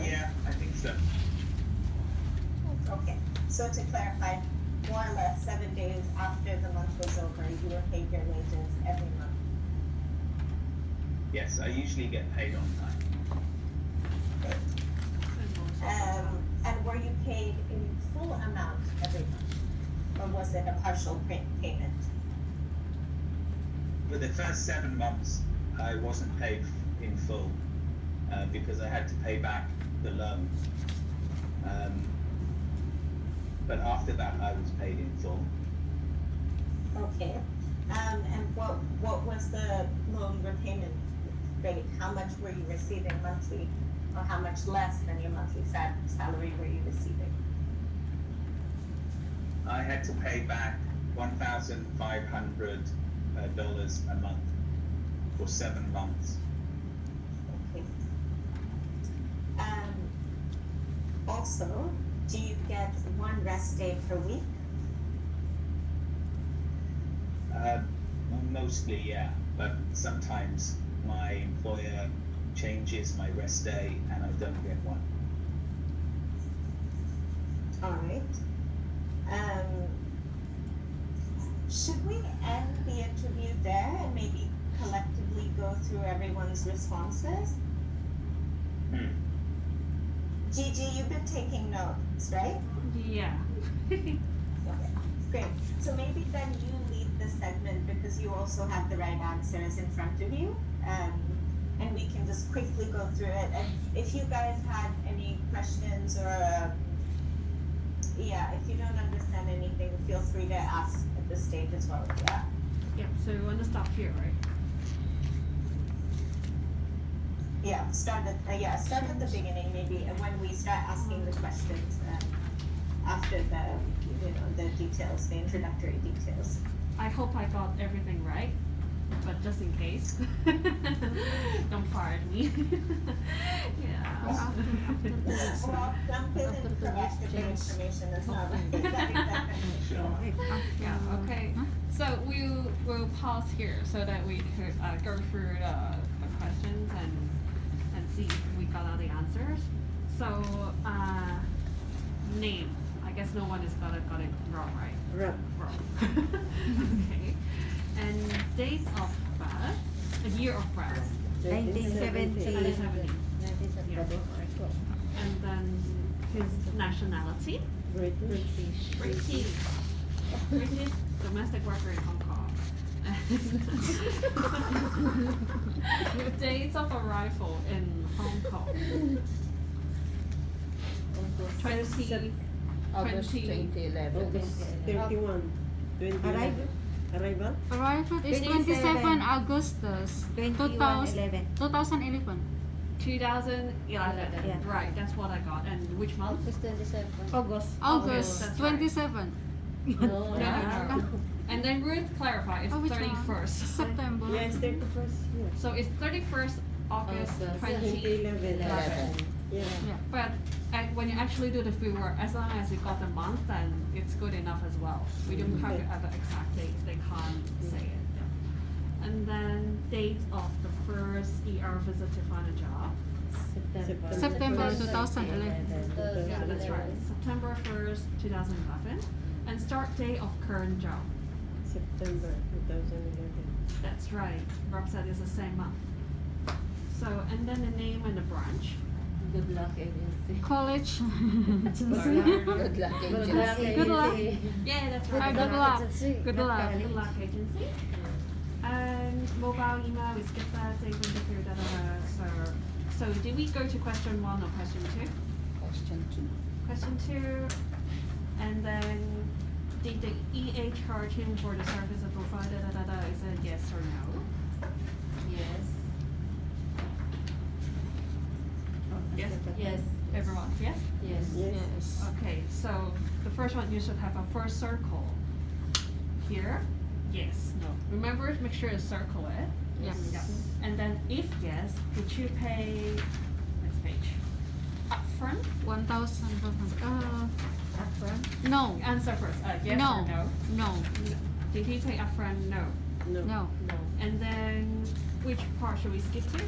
Yeah, I think so. Okay, so to clarify, more or less 7 days after the month was over, you were paid your wages every month. Yes, I usually get paid on time. And were you paid in full amount every month? Or was it a partial payment? For the first 7 months, I wasn't paid in full because I had to pay back the loan. But after that, I was paid in full. Okay. And what was the loan repayment rate? How much were you receiving monthly? Or how much less than your monthly salary were you receiving? I had to pay back $1,500 a month for 7 months. Okay. Also, do you get 1 rest day per week? Mostly, yeah, but sometimes my employer changes my rest day and I don't get one. All right. Should we end the interview there and maybe collectively go through everyone's responses? Gigi, you've been taking notes, right? Yeah. Okay, great. So maybe then you lead the this segment because you also have the right answers in front of you. And we can just quickly go through it. And if you guys had any questions or, if you don't understand anything, feel free to ask at this stage as well. Yeah. Yeah, so we want to stop here, right? Yeah, start at the beginning maybe, and when we start asking the questions after the details, the introductory details. I hope I got everything right, but just in case, don't fire me. Yeah. Well, jump in and correct if the information is not right. Yeah, okay. So we'll pause here so that we could go through the questions and see if we got all the answers. So, name. I guess no one is got it wrong, right? Right. Wrong. Okay. And date of birth, a year of birth. 1970. 1970. And then his nationality, British. British domestic worker in Hong Kong. Dates of arrival in Hong Kong. 20. August 2011. August 31. 2011. Arrival? Arrival is 27 27 August 2111. 2011. 2011. Yeah. Right, that's what I got. And which month? August. August that's 27. No. And then Ruth clarify, it's Oh, which one? 31st. September. Yes, 31st year. So it's 31st August 2011. 2011. Yeah. Yeah. But when you actually do the field work, as long as you got the month, then it's good enough as well. We don't have to add the exact date, they can't say it. Yeah. And then date of the first ER visit to find a job. September 1st, 2011. Yeah, that's right. September 1st, 2011. And start date of current job. September 2011. That's right. Rob said it's the same month. So, and then the name and the branch. Good luck, agency. College. Good luck, agency. Good luck. Yeah, that's Good right. luck. Good luck. Good luck agency. And mobile email, we skip that, take interview, So did we go to question 1 or question 2? Question 2. Question 2, and then did the EA charge him for the service provided, is it yes or no? Yes. Yes. Everyone, yes? Yes. Yes. Okay, so the first one, you should have a first circle. Here, yes, no. Remember, make sure you circle it. Yes. Yeah. And then if yes, did you pay, next page, upfront? 1,500. Upfront? No. Answer first, yes No. or no? No. Did he pay upfront? No. No. No. No. And then, which part should we skip to?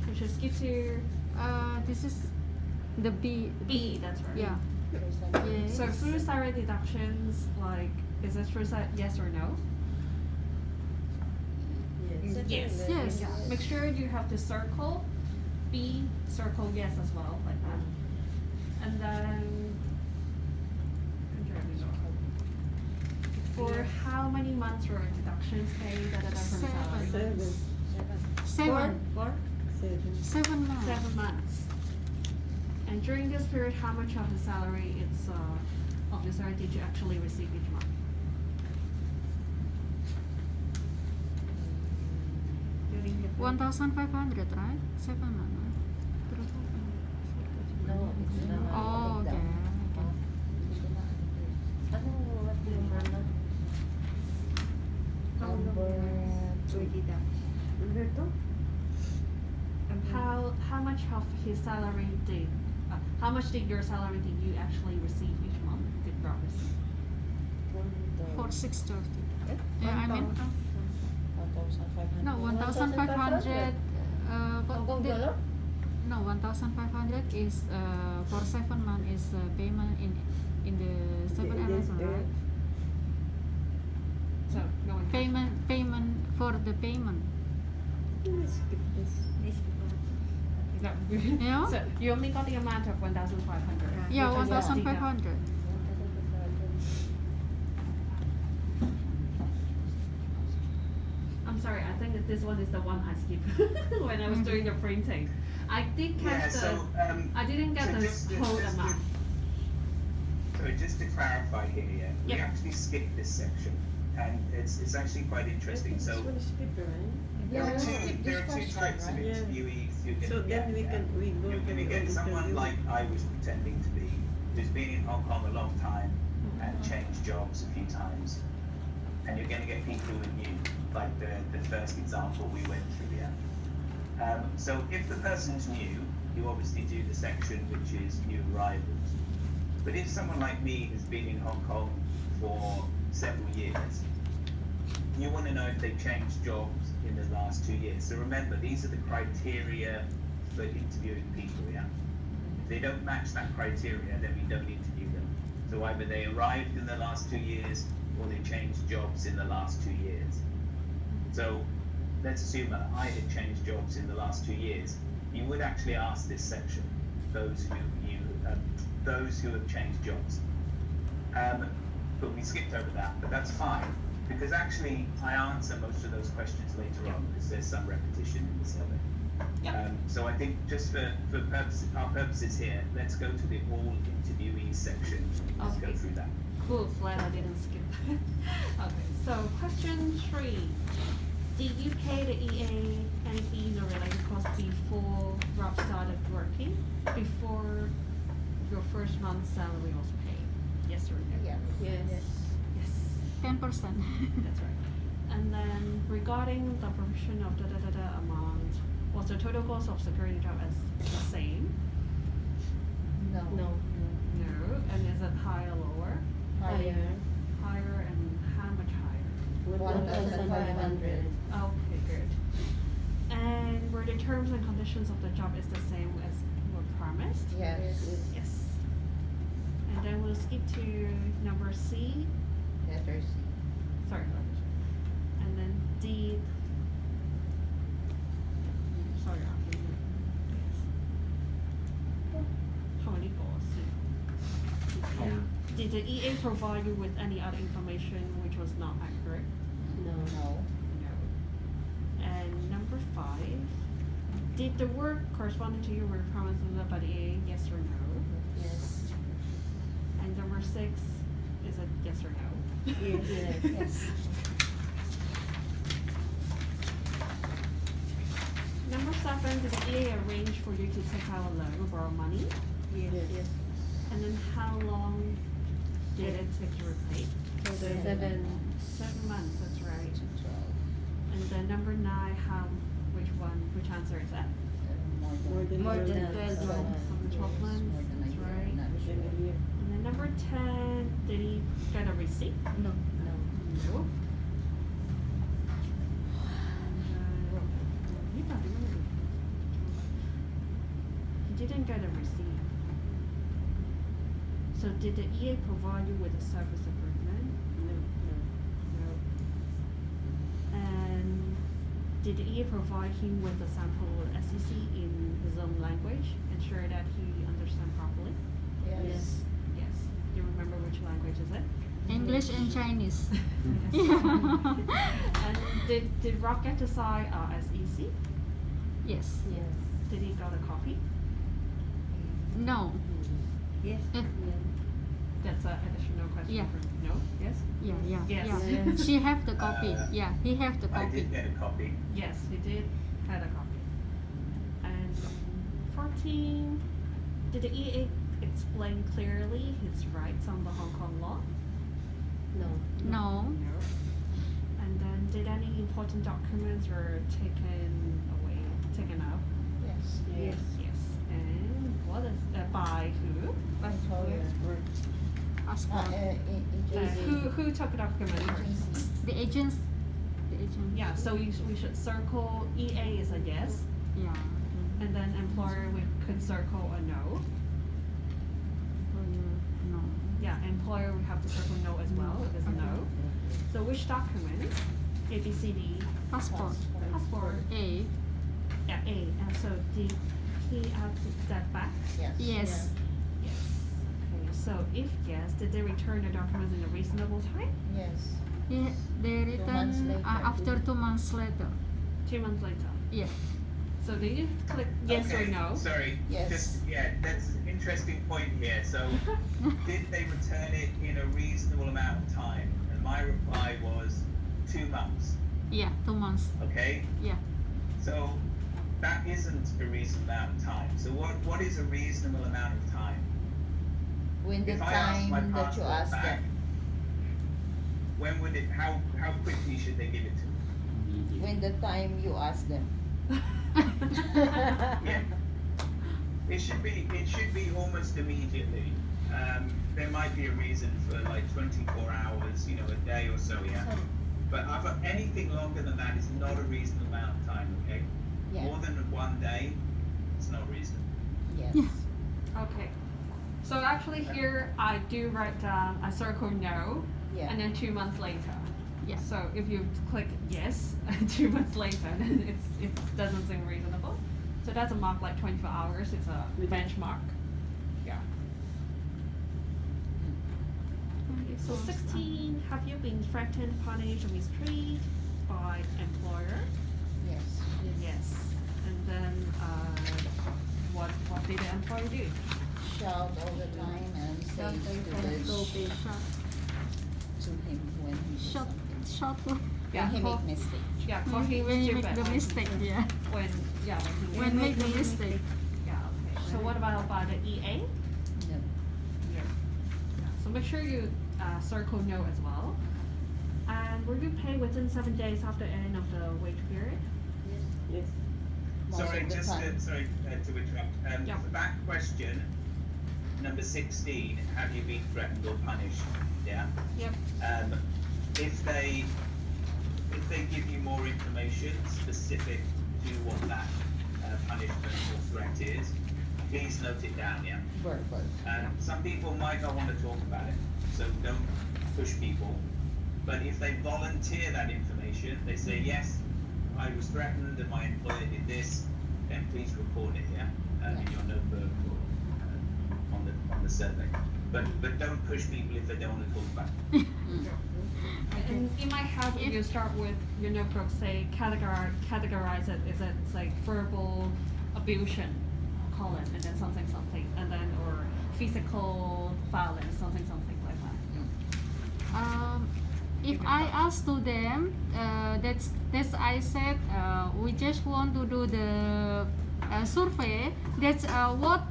We should skip to This is the B. B, that's right. Yeah. Yes. So through salary deductions, like, is it through yes or no? Yes. Yes. Yeah. Make sure you have to circle B, circle yes as well, like that. And then, for how many months were deductions paid from salary? 7. 4? 7. 7 months. 7 months. And during this period, how much of the salary did you actually receive each month? During the period. 1,500, right? 7 months. No, it's not. Oh, okay. Number 3 deduction. How much of his salary how much did your salary did you actually receive each month? Did Rob receive? For 630. Yeah, I mean. No, 1,500. No, 1,500 is for 7 months is payment in the 7 hours, right? So going Payment for the payment. Let's skip this. No. Yeah. So you only got the amount of 1,500. Yeah, Which is 1,500. this one is the one I skipped when I was doing the printing. I did catch I didn't get so the just to- whole just to- amount. So just to clarify here, yeah, we Yep. actually skipped this section, and it's actually quite interesting. This So one is skipped, right? there are let's two skip there this are two question, types of right? Yeah. interviewees you're gonna So get. then we go You're to gonna the get someone interview. like I was pretending to be, who's been in Hong Kong a long time and changed jobs a few times, and you're gonna get people who are new, like the first example we went through. Yeah. So if the person's new, you obviously do the section which is new arrivals. But if someone like me has been in Hong Kong for several years, you want to know if they've changed jobs in the last 2 years. So remember, these are the criteria for interviewing people, yeah? If they don't match that criteria, then we don't interview them. So either they arrived in the last 2 years, or they changed jobs in the last 2 years. So let's assume that I had changed jobs in the last 2 years. You would actually ask this section, those who have changed jobs. But we skipped over that, but that's fine, because actually I answer most of those questions later on, because there's some repetition in the survey. So I think just for our purposes here, let's go to the all interviewees section. Let's go Okay. through that. Cool, glad I didn't skip. Okay, so question 3. Did you pay the EA and fees or related costs before Rob started working? Before your first month's salary was paid? Yes or no? Yes. Yes. Yes, 10%. that's right. And then regarding the provision of amount, was the total cost of securing the job as the same? No. No. No. And is it higher or lower? Higher. Higher, and how much higher? 1,500. Okay, good. And were the terms and conditions of the job is the same as were promised? Yes. Yes. And then we'll skip to number C. Letter C. Sorry. And then D. Sorry, after you. Yes. How many balls? Yeah. Did the EA provide you with any other information which was not accurate? No. No. No. And number 5, did the work corresponding to your work promised by the EA, yes or no? Yes. And number 6, is it yes or no? Yes. Yes. Number 7, did the EA arrange for you to take out a loan or borrow money? Yes. And then how long did it take to repay? 7. 7 months, that's right. And then number 9, which answer is that? More than 12 months. More than 12 months, that's right. And then number 10, did he get a receipt? No. No. He didn't get a receipt. So did the EA provide you with a service agreement? No. And did the EA provide him with a sample SEC in his own language, ensure that he understands properly? Yes. Yes. Do you remember which language is it? English and Chinese. And did Rock get to sign SEC? Yes. Yes. Did he got a copy? No. Yes. That's an additional question. Yeah. For no? Yes? Yeah. Yes. Yeah. She have the copy. Yeah. He have the I copy. did get a copy. Yes, he did had a copy. And 14, did the EA explain clearly his rights on the Hong Kong law? No. No. No. And then did any important documents were taken out? Yes. Yes. Yes. And what is by who? Passport. Who took documents first? The agents. The agent. Yeah, so we should circle EA is a yes, Yeah. and then employer we could circle a no. No. Yeah, employer we have to circle no as well, if it's a no. So which documents? A, B, C, D. Passport. Passport. A. Yeah, A. And so did he have to step back? Yes. Yes. Yes. Okay, so if yes, did they return the documents in a reasonable time? Yes. They 2 months return later. after 2 months later. 2 months later. Yeah. So do you click yes or Okay, no? Sorry. Yes. That's an interesting point here. So, did they return it in a reasonable amount of time? And my reply was 2 months. Yeah, 2 months. Okay. Yeah. So, that isn't a reasonable amount of time. So, what is a reasonable amount of time? When the If I ask my time that you passport ask back, them. when would it? How quickly should they give it to me? Immediately. When the time you ask them. Yeah. It should be almost immediately. There might be a reason for like 24 hours, you know, a day or so, yeah. But anything longer than that is not a reasonable amount of time, okay? Yeah. More than 1 day, it's not reasonable. Yes. Okay. So actually here I do write down, I circle no, Yeah. and then 2 months later. Yeah. So if you click yes, 2 months later, then it doesn't seem reasonable. So that's a mark like 24 hours. It's a benchmark. Yeah. Okay, so 16. Have you been threatened, punished, or mistreated by employer? Yes. Yes. And then what did the employer do? Shout all the time and say to him when he does Short, something. short. Yeah, When he call- make mistake. Yeah, call him When you stupid. make the mistake, yeah. When When make the mistake. Yeah. Okay. So what about by the EA? No. Yeah. So make sure you circle no as well. And will you pay within 7 days after end of the wage period? Yes. Most Sorry, of the just time. to interrupt. Yeah. For that question, number 16, have you been threatened or punished? Yeah. Yep. If they give you more information specific to what that punishment or threat is, please note it down. Yeah. Verbal. Some people might not want to talk about it, so don't push people. But if they volunteer that information, they say, yes, I was threatened and my employer did this, then please report it, yeah, in your notebook or on the survey. But don't push people if they don't want to talk about it. And it might help if you start with your notebook, say categorize it. Is it like verbal abuse, call it, and then something, and then or physical violence, something like that. If I ask to them, that's I said, we just want to do the survey. That's what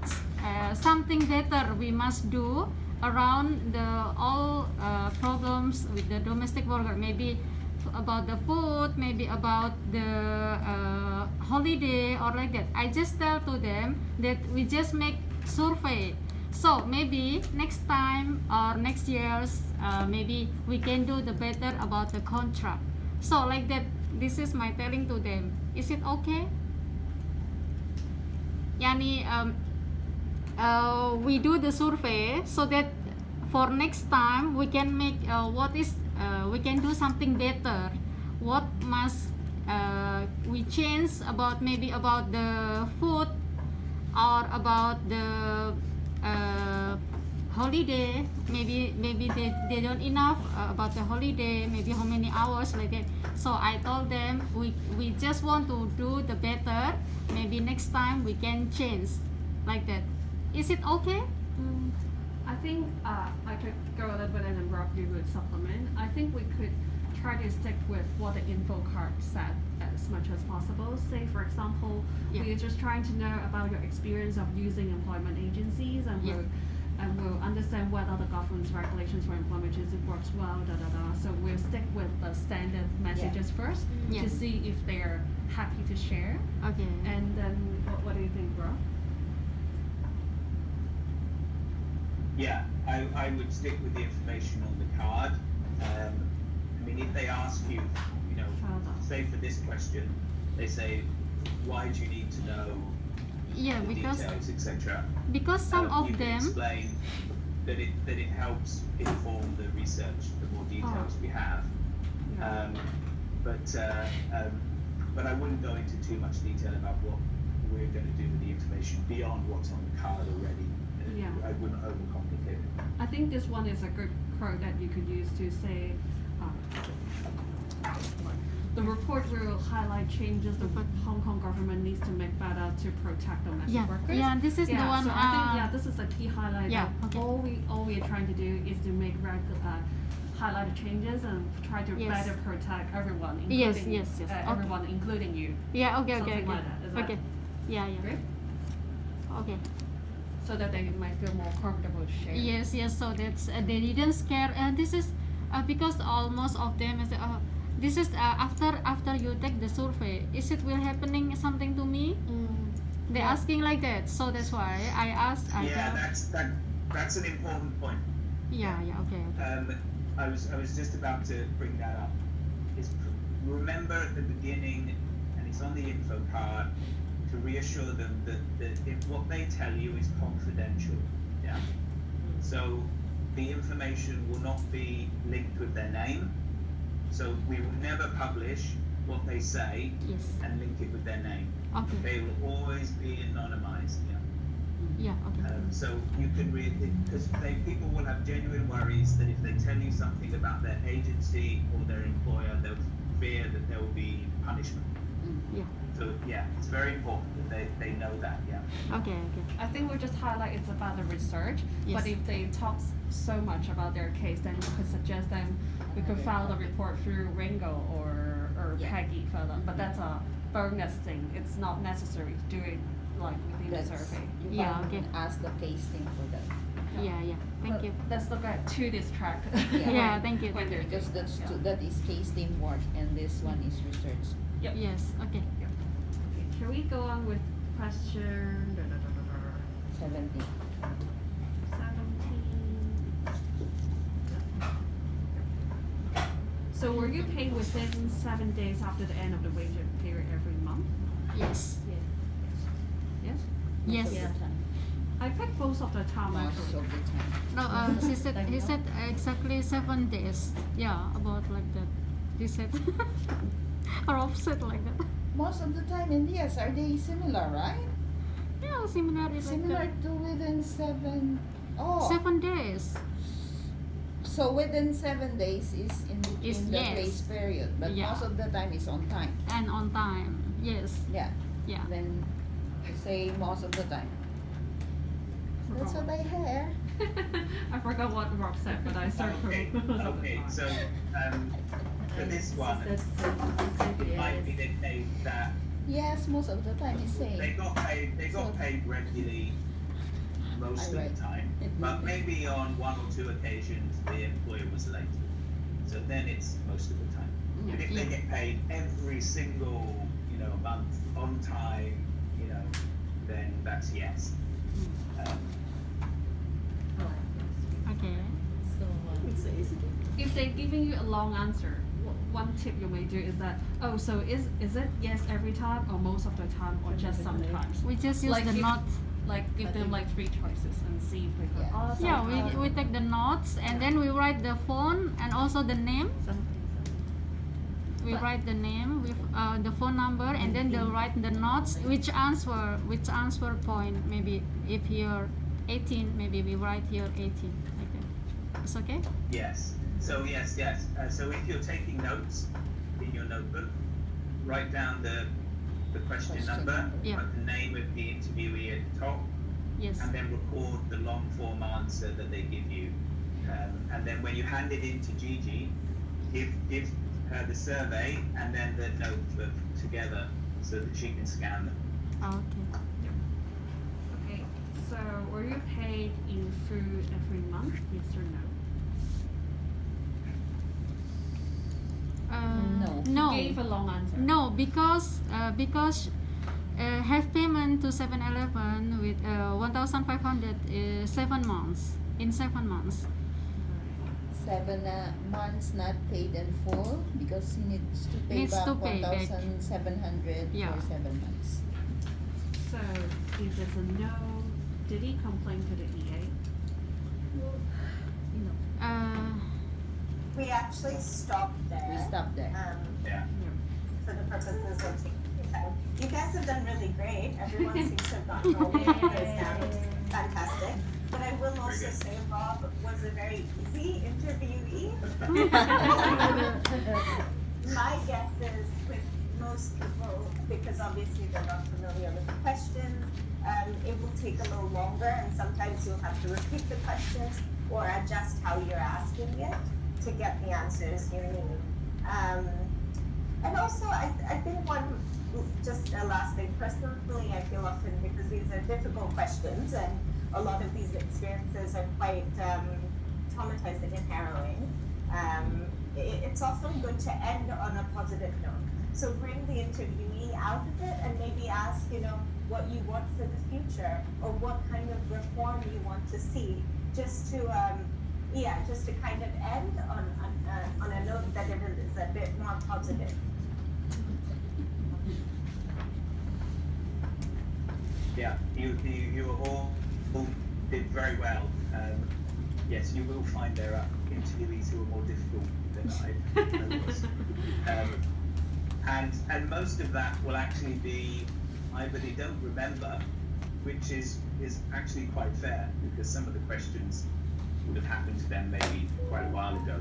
something better we must do around the all problems with the domestic worker. Maybe about the food, maybe about the holiday or like that. I just tell to them that we just make survey. So maybe next time or next years, maybe we can do the better about the contract. So like that, this is my telling to them. Is it okay? Yani, we do the survey so that for next time we can make we can do something better. What must we change about maybe about the food or about the holiday, maybe they don't enough about the holiday, maybe how many hours like that. So I told them we just want to do the better, maybe next time we can change like that. Is it okay? I think I could go a little bit and then Rob, you would supplement. I think we could try to stick with what the info card said as much as possible. Say, for example, Yeah. we're just trying to know about your experience of using employment agencies, and Yeah. we'll understand what other government's regulations for employment agencies works well. So we'll stick with the standard messages first Yeah. to see if they're happy to share. Okay. And then, what do you think, Rob? Yeah, I would stick with the information on the card. I mean, if they ask you, you know, say for this question, they say, why do you need to know Yeah, the because details, etc. some You of can them. explain that it helps inform the research, the more details we have. But I wouldn't go into too much detail about what we're going to do with the information beyond what's on the card already. Yeah. I wouldn't overcomplicate it. I think this one is a good quote that you could use to say, the report will highlight changes the Hong Kong government needs to make better to protect domestic Yeah, workers. yeah, this is the one, So I think this is a key highlight. yeah, that okay. all we are trying to do is to make highlight the changes and try to Yes. better protect everyone, Yes, including yes, yes. Okay. everyone, including you. Yeah, okay, Something okay, okay. like that. Is that Okay. Yeah, yeah. great? Okay. So that they might feel more comfortable to share. Yes, yes. So that's they didn't scare. This is because almost of them is this is after you take the survey. Is it will happening something to me? They're asking like that. So that's why I asked. Yeah, that's an important point. Yeah, yeah. Okay. Okay. I was just about to bring that up. Remember at the beginning, and it's on the info card, to reassure them that if what they tell you is confidential. Yeah. So the information will not be linked with their name. So we will never publish what they say Yes. and link it with their name. Okay. They will always be anonymized. Yeah. Yeah. Okay. So you can read it because people will have genuine worries that if they tell you something about their agency or their employer, they'll fear that there will be punishment. Yeah. So yeah, it's very important that they know that. Yeah. Okay. Okay. I think we just highlight it's about the research, Yes. but if they talk so much about their case, then we could suggest them, we could file the report through Ringo or Peggy for them, but that's a bonus thing. It's not necessary to do it like within the survey. You Yeah, can okay. ask the case team for that. Yeah. Yeah. Thank But you. Let's look at to this track. Yeah. Thank you. When they're Because doing that's it, that is case team work and this one is research. Yep. Yes. Okay. Okay, shall we go on with question 70. 17? So were you paid within 7 days after the end of the wage period every month? Yes. Yes? Yes. Most of the time. I picked most of the time Most actually. of the time. No. He said exactly 7 days. Yeah. About like that. He said. Or offset like that. Most of the time, and yes, are they similar, right? Yeah. Similar. Like Similar that. to within 7. Oh. 7 days. So within 7 days is in between Is the yes. grace period, but Yeah. most of the time is on time. And on time. Yes. Yeah. Yeah. Then you say most of the time. That's what I hear. I forgot what Rob said, but I circled Okay. most of the Okay. time. So for this one, it might be the case that Yes, most of the time is they same. got paid. They got So- paid regularly most of Alright. the time, but maybe on 1 or 2 occasions the employer was late. So then it's most of the time. And if they get paid every single month on time, then that's yes. Okay. It's easy. If they're giving you a long answer, one tip you may do is that, so is it yes every time or most of the time or just sometimes? We just use Like the if- note. Like give them like 3 choices and see if they go, Yeah. oh, Yeah, sometimes. we take the notes and then we write the phone and also the name. We But- write the name with the phone number and then they'll write the notes which answer point. Maybe if you're 18, maybe we write here 18 like that. It's okay? Yes. So yes. So if you're taking notes in your notebook, write down the question number, Yeah. put the name of the interviewee at the top, Yes. and then record the long form answer that they give you. And then when you hand it in to Gigi, give her the survey and then the notebook together so that she can scan them. Okay. Okay, so were you paid in food every month? Yes or no? No. No. Gave a long answer. No, because have payment to 7-Eleven with 1,500 7 months in 7 months. 7 months not paid in full because he needs to pay Needs back to pay back. 1,700 Yeah. for 7 months. So if there's a no, did he complain to the EA? We actually stopped there. We stop there. Yeah. For the purposes of taking time. You guys have done really great. Everyone seems to have gotten all the answers down. Fantastic. But I will also say Rob was a very easy interviewee. my guess is with most people, because obviously they're not familiar with the questions, it will take a little longer, and sometimes you'll have to repeat the questions or adjust how you're asking it to get the answers you need. And also, I think just a last thing, personally, I feel often, because these are difficult questions and a lot of these experiences are quite traumatizing and harrowing, it's often good to end on a positive note. So bring the interviewee out of it and maybe ask, what you want for the future or what kind of reform you want to see, just to kind of end on a note that it is a bit more positive. Yeah, you all did very well. Yes, you will find there are interviewees who are more difficult than I was. And most of that will actually be either they don't remember, which is actually quite fair, because some of the questions would have happened to them maybe quite a while ago.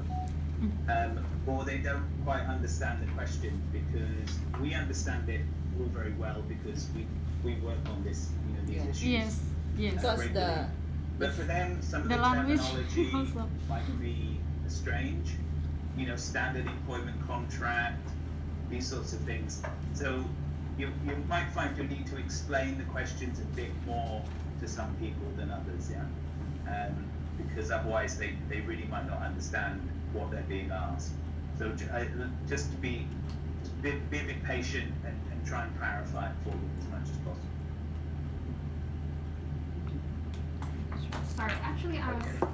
Or they don't quite understand the question, because we understand it all very well because we work on this, these issues. Yes. Because regularly. But for them, some of the the language terminology also. might be strange. Standard employment contract, these sorts of things. So you might find you need to explain the questions a bit more to some people than others, yeah. Because otherwise they really might not understand what they're being asked. So just to be a bit patient and try and clarify it for them as much as possible. Sorry, actually,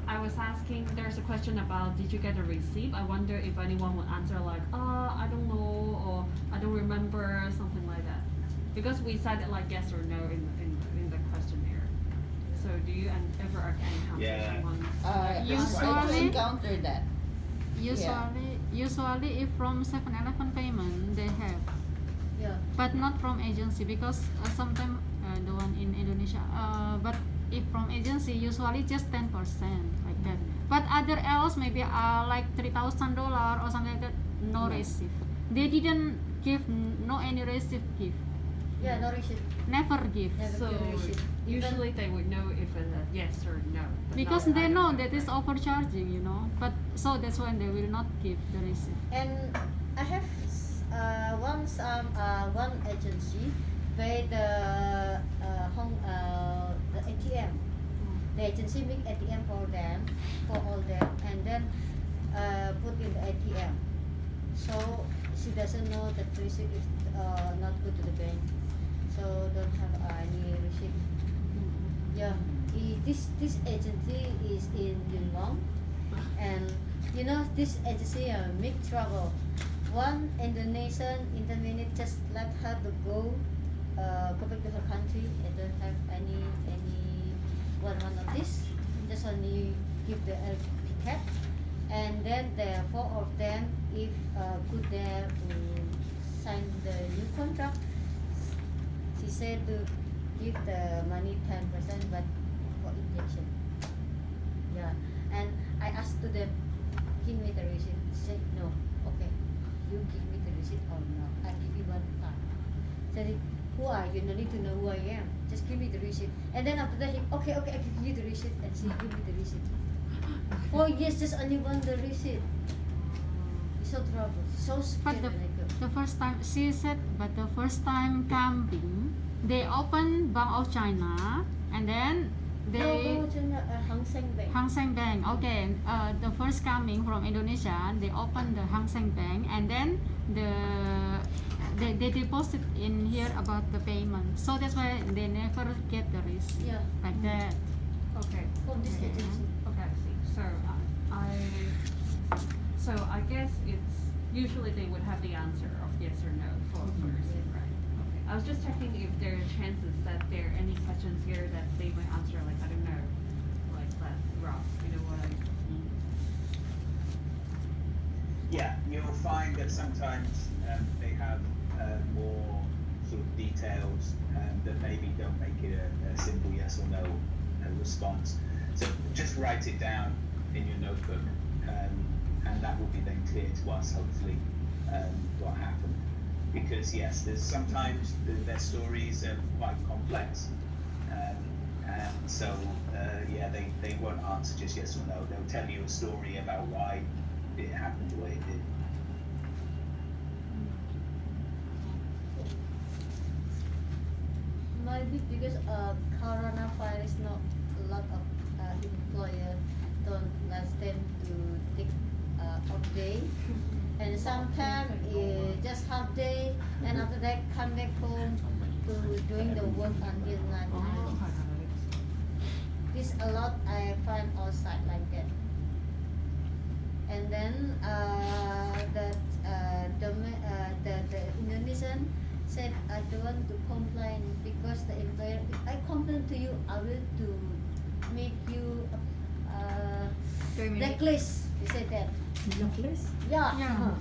I was asking. There's a question about did you get a receipt? I wonder if anyone would answer like, I don't know, or I don't remember, something like that. Because we said it like yes or no in the questionnaire. So do you ever encounter someone? I try to encounter that. Usually, if from 7-Eleven payment they have, but not from agency, because sometimes the one in Indonesia. But if from agency, usually just 10% like that. But other else maybe like $3,000 or something like that, no receipt. They didn't give no any receipt give. Yeah, no receipt. Never give. So usually they would know if it's a yes or no. Because they know that is overcharging, But so that's when they will not give the receipt. And I have one agency pay the ATM. The agency make ATM for all them, and then put in the ATM. So she doesn't know that receipt is not go to the bank, so don't have any receipt. Yeah, this agency is in Yunlong, and this agency make trouble. One Indonesian intermediate just let her to go back to her country and don't have any one notice, just only give the ticket, and then the four of them, if good there to sign the new contract, she said to give the money 10%, but for injection. Yeah, and I asked to them, give me the receipt. She said no. Okay, you give me the receipt or not? I give you one card. Said, who are you? No need to know who I am. Just give me the receipt. And then after that, okay, I give you the receipt. And she give me the receipt. 4 years, just only one the receipt. It's so trouble, so scared. But the first time she said, but the first time coming, they open Bank of China, and then they Hang Seng Bank. Hang Seng Bank. Okay, the first coming from Indonesia, they open the Hang Seng Bank, and then they deposit in here about the payment. So that's why they never get the receipt. Yeah. Like that. Okay. From this agency. Okay, I see. So I guess it's usually they would have the answer of yes or no for receipt, right? Okay. I was just checking if there are chances that there are any questions here that they might answer like I don't know, like that rough. You know what I mean? Yeah, you'll find that sometimes they have more sort of details that maybe don't make it a simple yes or no response. So just write it down in your notebook, and that will be then clear to us, hopefully, what happened. Because yes, there's sometimes their stories are quite complex, and so yeah, they won't answer just yes or no. They'll tell you a story about why it happened the way it did. Maybe because coronavirus, not a lot of employers don't let them to take off day, and sometimes just half day, and after that come back home to doing the work until night. This a lot I find outside like that. And then the Indonesian said, I don't want to complain because the employer, if I complain to you, I will to make you blacklist. He said that. Blacklist? Yeah. Yeah.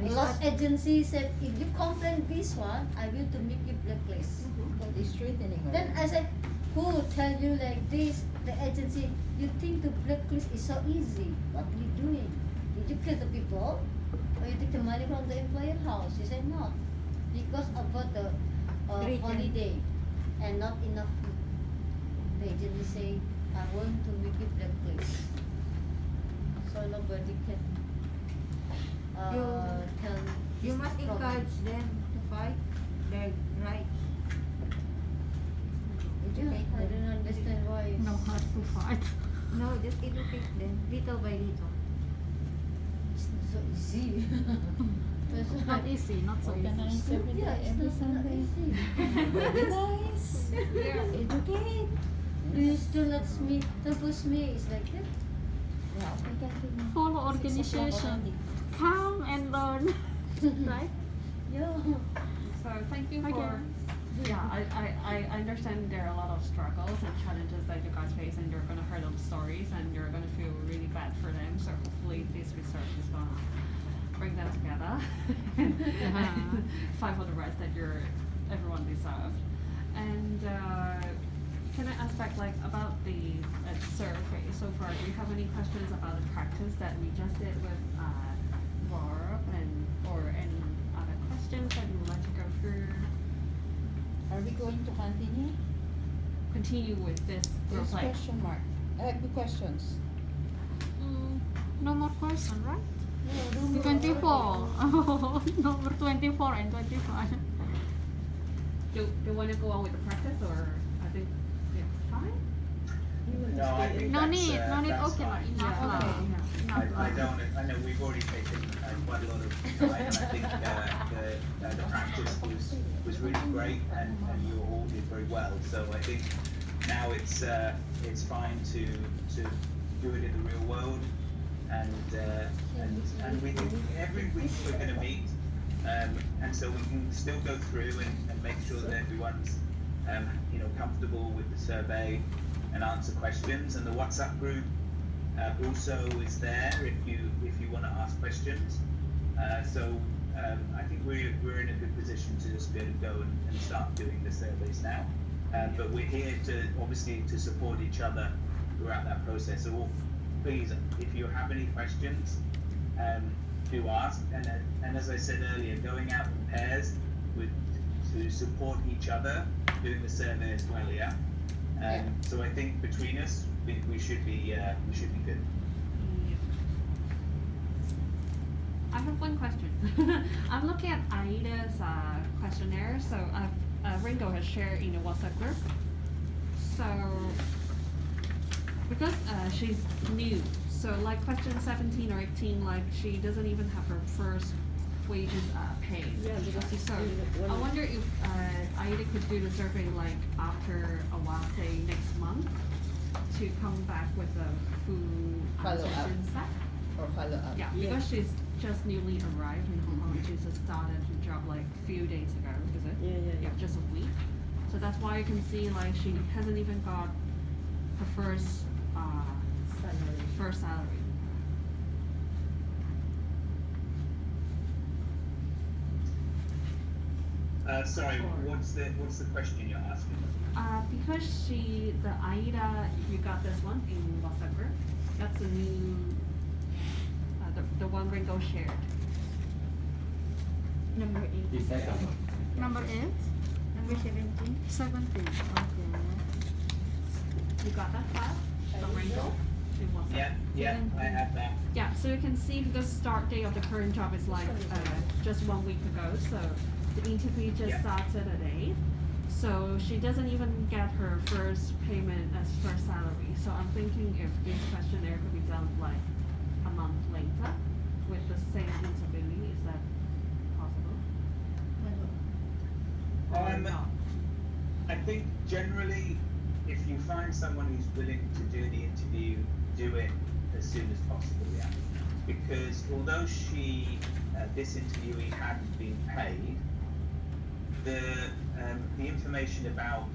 A lot agency said, if you complain this one, I will to make you blacklist. But it's threatening. Then I said, who tell you like this? The agency, you think to blacklist is so easy. What are you doing? Did you kill the people? Or you take the money from the employer house? He said, no. Because about the holiday and not enough food. The agency say, I want to make you blacklist. So nobody can tell You this must problem. encourage them to fight their right. Yeah, I don't understand why. No hard to fight. No, just educate them little by little. It's not so easy. That's why. Not easy, not so Organize easy. every Yeah, day, it's every not Sunday. easy. Nice. Educate. You still not me, to push me, it's like that. Yeah, we can do more. Follow 6 o'clock organization. already. Come and learn. Right? Yeah. So thank you Okay. for, yeah, I understand there are a lot of struggles and challenges that you guys face, and you're gonna hear those stories and you're gonna feel really bad for them. So hopefully this research is gonna bring them together and fight for the rights that everyone deserves. And can I ask back about the survey so far? Do you have any questions about the practice that we just did with Barb, or any other questions that you would like to go through? Are we going to continue With this group this like question mark? I have the questions. No more question, right? No, no more 24. Number 24 and 25. do you want to go on with the practice, or I think it's fine? No, I think No that's, need, that's okay, fine. enough Yeah. lah. Okay. Enough I lah. don't. I know we've already taken quite a lot of time, and I think the practice was really great, and you all did very well. So I think now it's fine to do it in the real world, and we think every week we're going to meet, and so we can still go through and make sure that everyone's comfortable with the survey and answer questions, and the WhatsApp group also is there if you want to ask questions. So I think we're in a good position to just be able to go and start doing the surveys now. But we're here to support each other throughout that process. So please, if you have any questions, do ask. And as I said earlier, going out in pairs to support each other, doing the survey as well. Yeah. So I think between us, we should be good. I have one question. I'm looking at Aida's questionnaire. So Ringo has shared in the WhatsApp group. So because she's new, so like question 17 or 18, like she doesn't even have her first wages paid. Yeah, because it's So still I wonder if Aida could do the survey like after a while, say next month, to come back with a full Follow up. answers set. Or follow up. Yeah, Yeah. because she's just newly arrived in Hong Kong. She just started her job like a few days ago, is it? Yeah. Yeah, just a week. So that's why you can see like she hasn't even got her first salary. Sorry, what's the question you're asking? Because the Aida, you got this one in WhatsApp group. That's the new, the one Ringo shared. Number 8. He said Number 8? Number 17. 17. Okay. You got that file? The wrinkle? In one second. Yeah, I have that. Yeah, so you can see the start date of the current job is like just 1 week ago. So the interview just Yeah. started today. So she doesn't even get her first payment as first salary. So I'm thinking if this questionnaire could be done like a month later with the same interviewee, is that possible? Or not? I think generally, if you find someone who's willing to do the interview, do it as soon as possible, yeah. Because although this interviewee hadn't been paid, the information about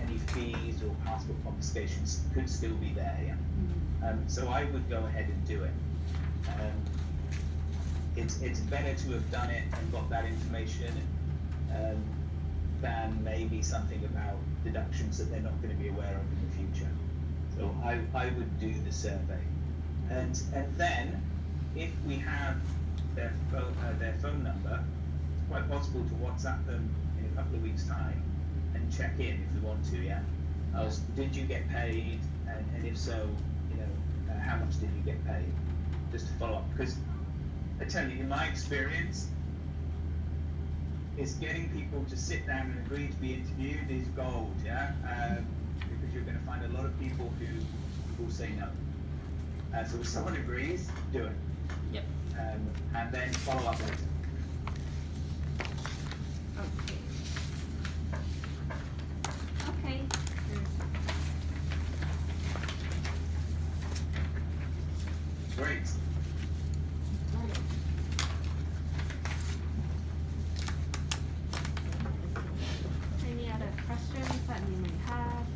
any fees or passport confiscations could still be there, yeah. So I would go ahead and do it. It's better to have done it and got that information than maybe something about deductions that they're not going to be aware of in the future. So I would do the survey, and then if we have their phone number, it's quite possible to WhatsApp them in a couple of weeks' time and check in if we want to. Yeah, did you get paid, and if so, how much did you get paid? Just to follow up, because I tell you, in my experience, is getting people to sit down and agree to be interviewed is gold, yeah? Because you're going to find a lot of people who will say no. So if someone agrees, do it. Yep. And then follow up later. Okay. Okay. Great. Any other questions that you may have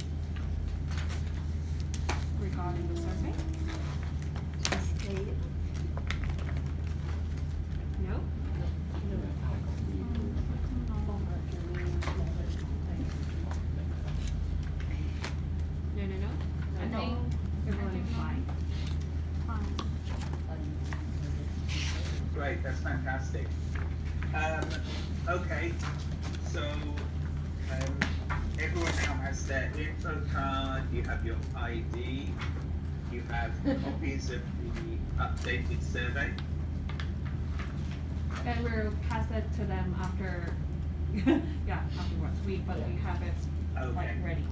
regarding the survey? No? No. I think everyone is fine. Great, that's fantastic. Okay, so everyone now has their info card, you have your ID, you have copies of the updated survey. And we'll pass it to them after, afterwards. We have it like Okay. ready.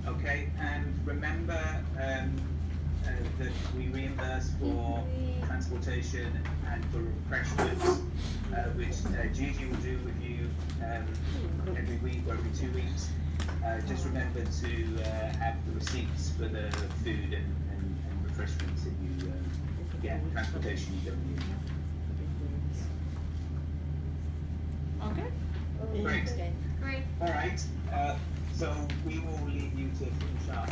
Okay, and remember that we reimburse for transportation and for refreshments, which Gigi will do with you every week or every 2 weeks. Just remember to have the receipts for the food and refreshments that you get. Transportation you don't need. Okay. Great. Great. All right. So we will leave you to finish up,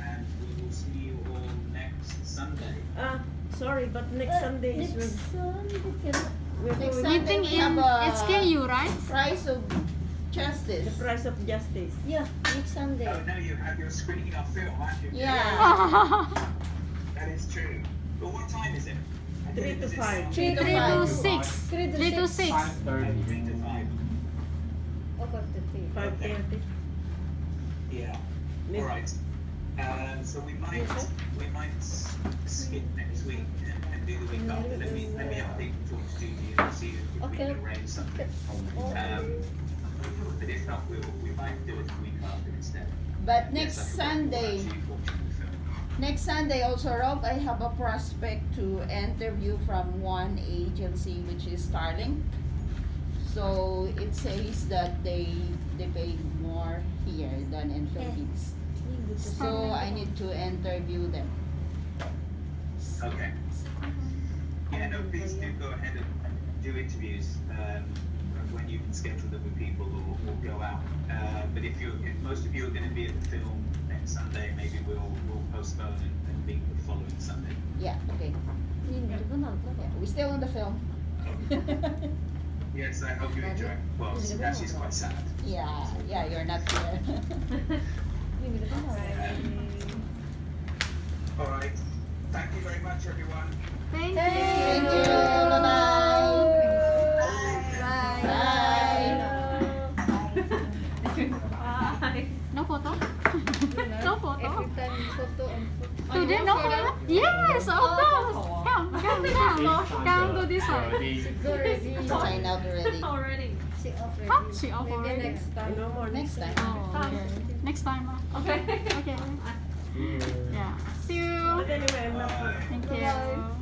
and we will see you all next Sunday. Sorry, but next Sunday is Next Sunday, we're Next going Sunday Meeting we in have a SKU, right? price of the justice. price of justice. yeah, next Sunday. Oh, no, you have your screening of film, aren't you? Yeah. That is true. But what time is it? 3 to 5. 3 to 3 to 5. 6. 3 to 3 to 6. 6. 5:30. 3 to 5. Over to 3. 5:30. Yeah. Maybe. All right. So we might skip next week and do the week after. Let me update and talk to Gigi and see if we Okay. can arrange something. But if not, we might do it the week after instead. But Yes, next I forgot Sunday, actually watching the film. next Sunday also, Rob, I have a prospect to interview from one agency, which is Starlink. So it says that they pay more here than in Philippines. So I need to interview them. Okay. Yeah, no, please do go ahead and do interviews when you can schedule them with people or go out. But if most of you are going to be at the film next Sunday, maybe we'll postpone and meet the following Sunday. Yeah, okay. Yeah, we're still on the film. Yes, I hope you enjoy. Well, actually, it's quite sad. Yeah, you're not here. All right. Thank you very much, everyone. Thank you. Thank you. Bye-bye. photo? No photo? Every time photo on photo. Today no photo? Yes, of course. Come to this side. Go already. Sign out already. Already. She off already. Huh? She off Maybe already? next time. No more. Next time. Oh, okay. Next time. Okay. Okay. Yeah. See you. But anyway, I'm not. Thank you.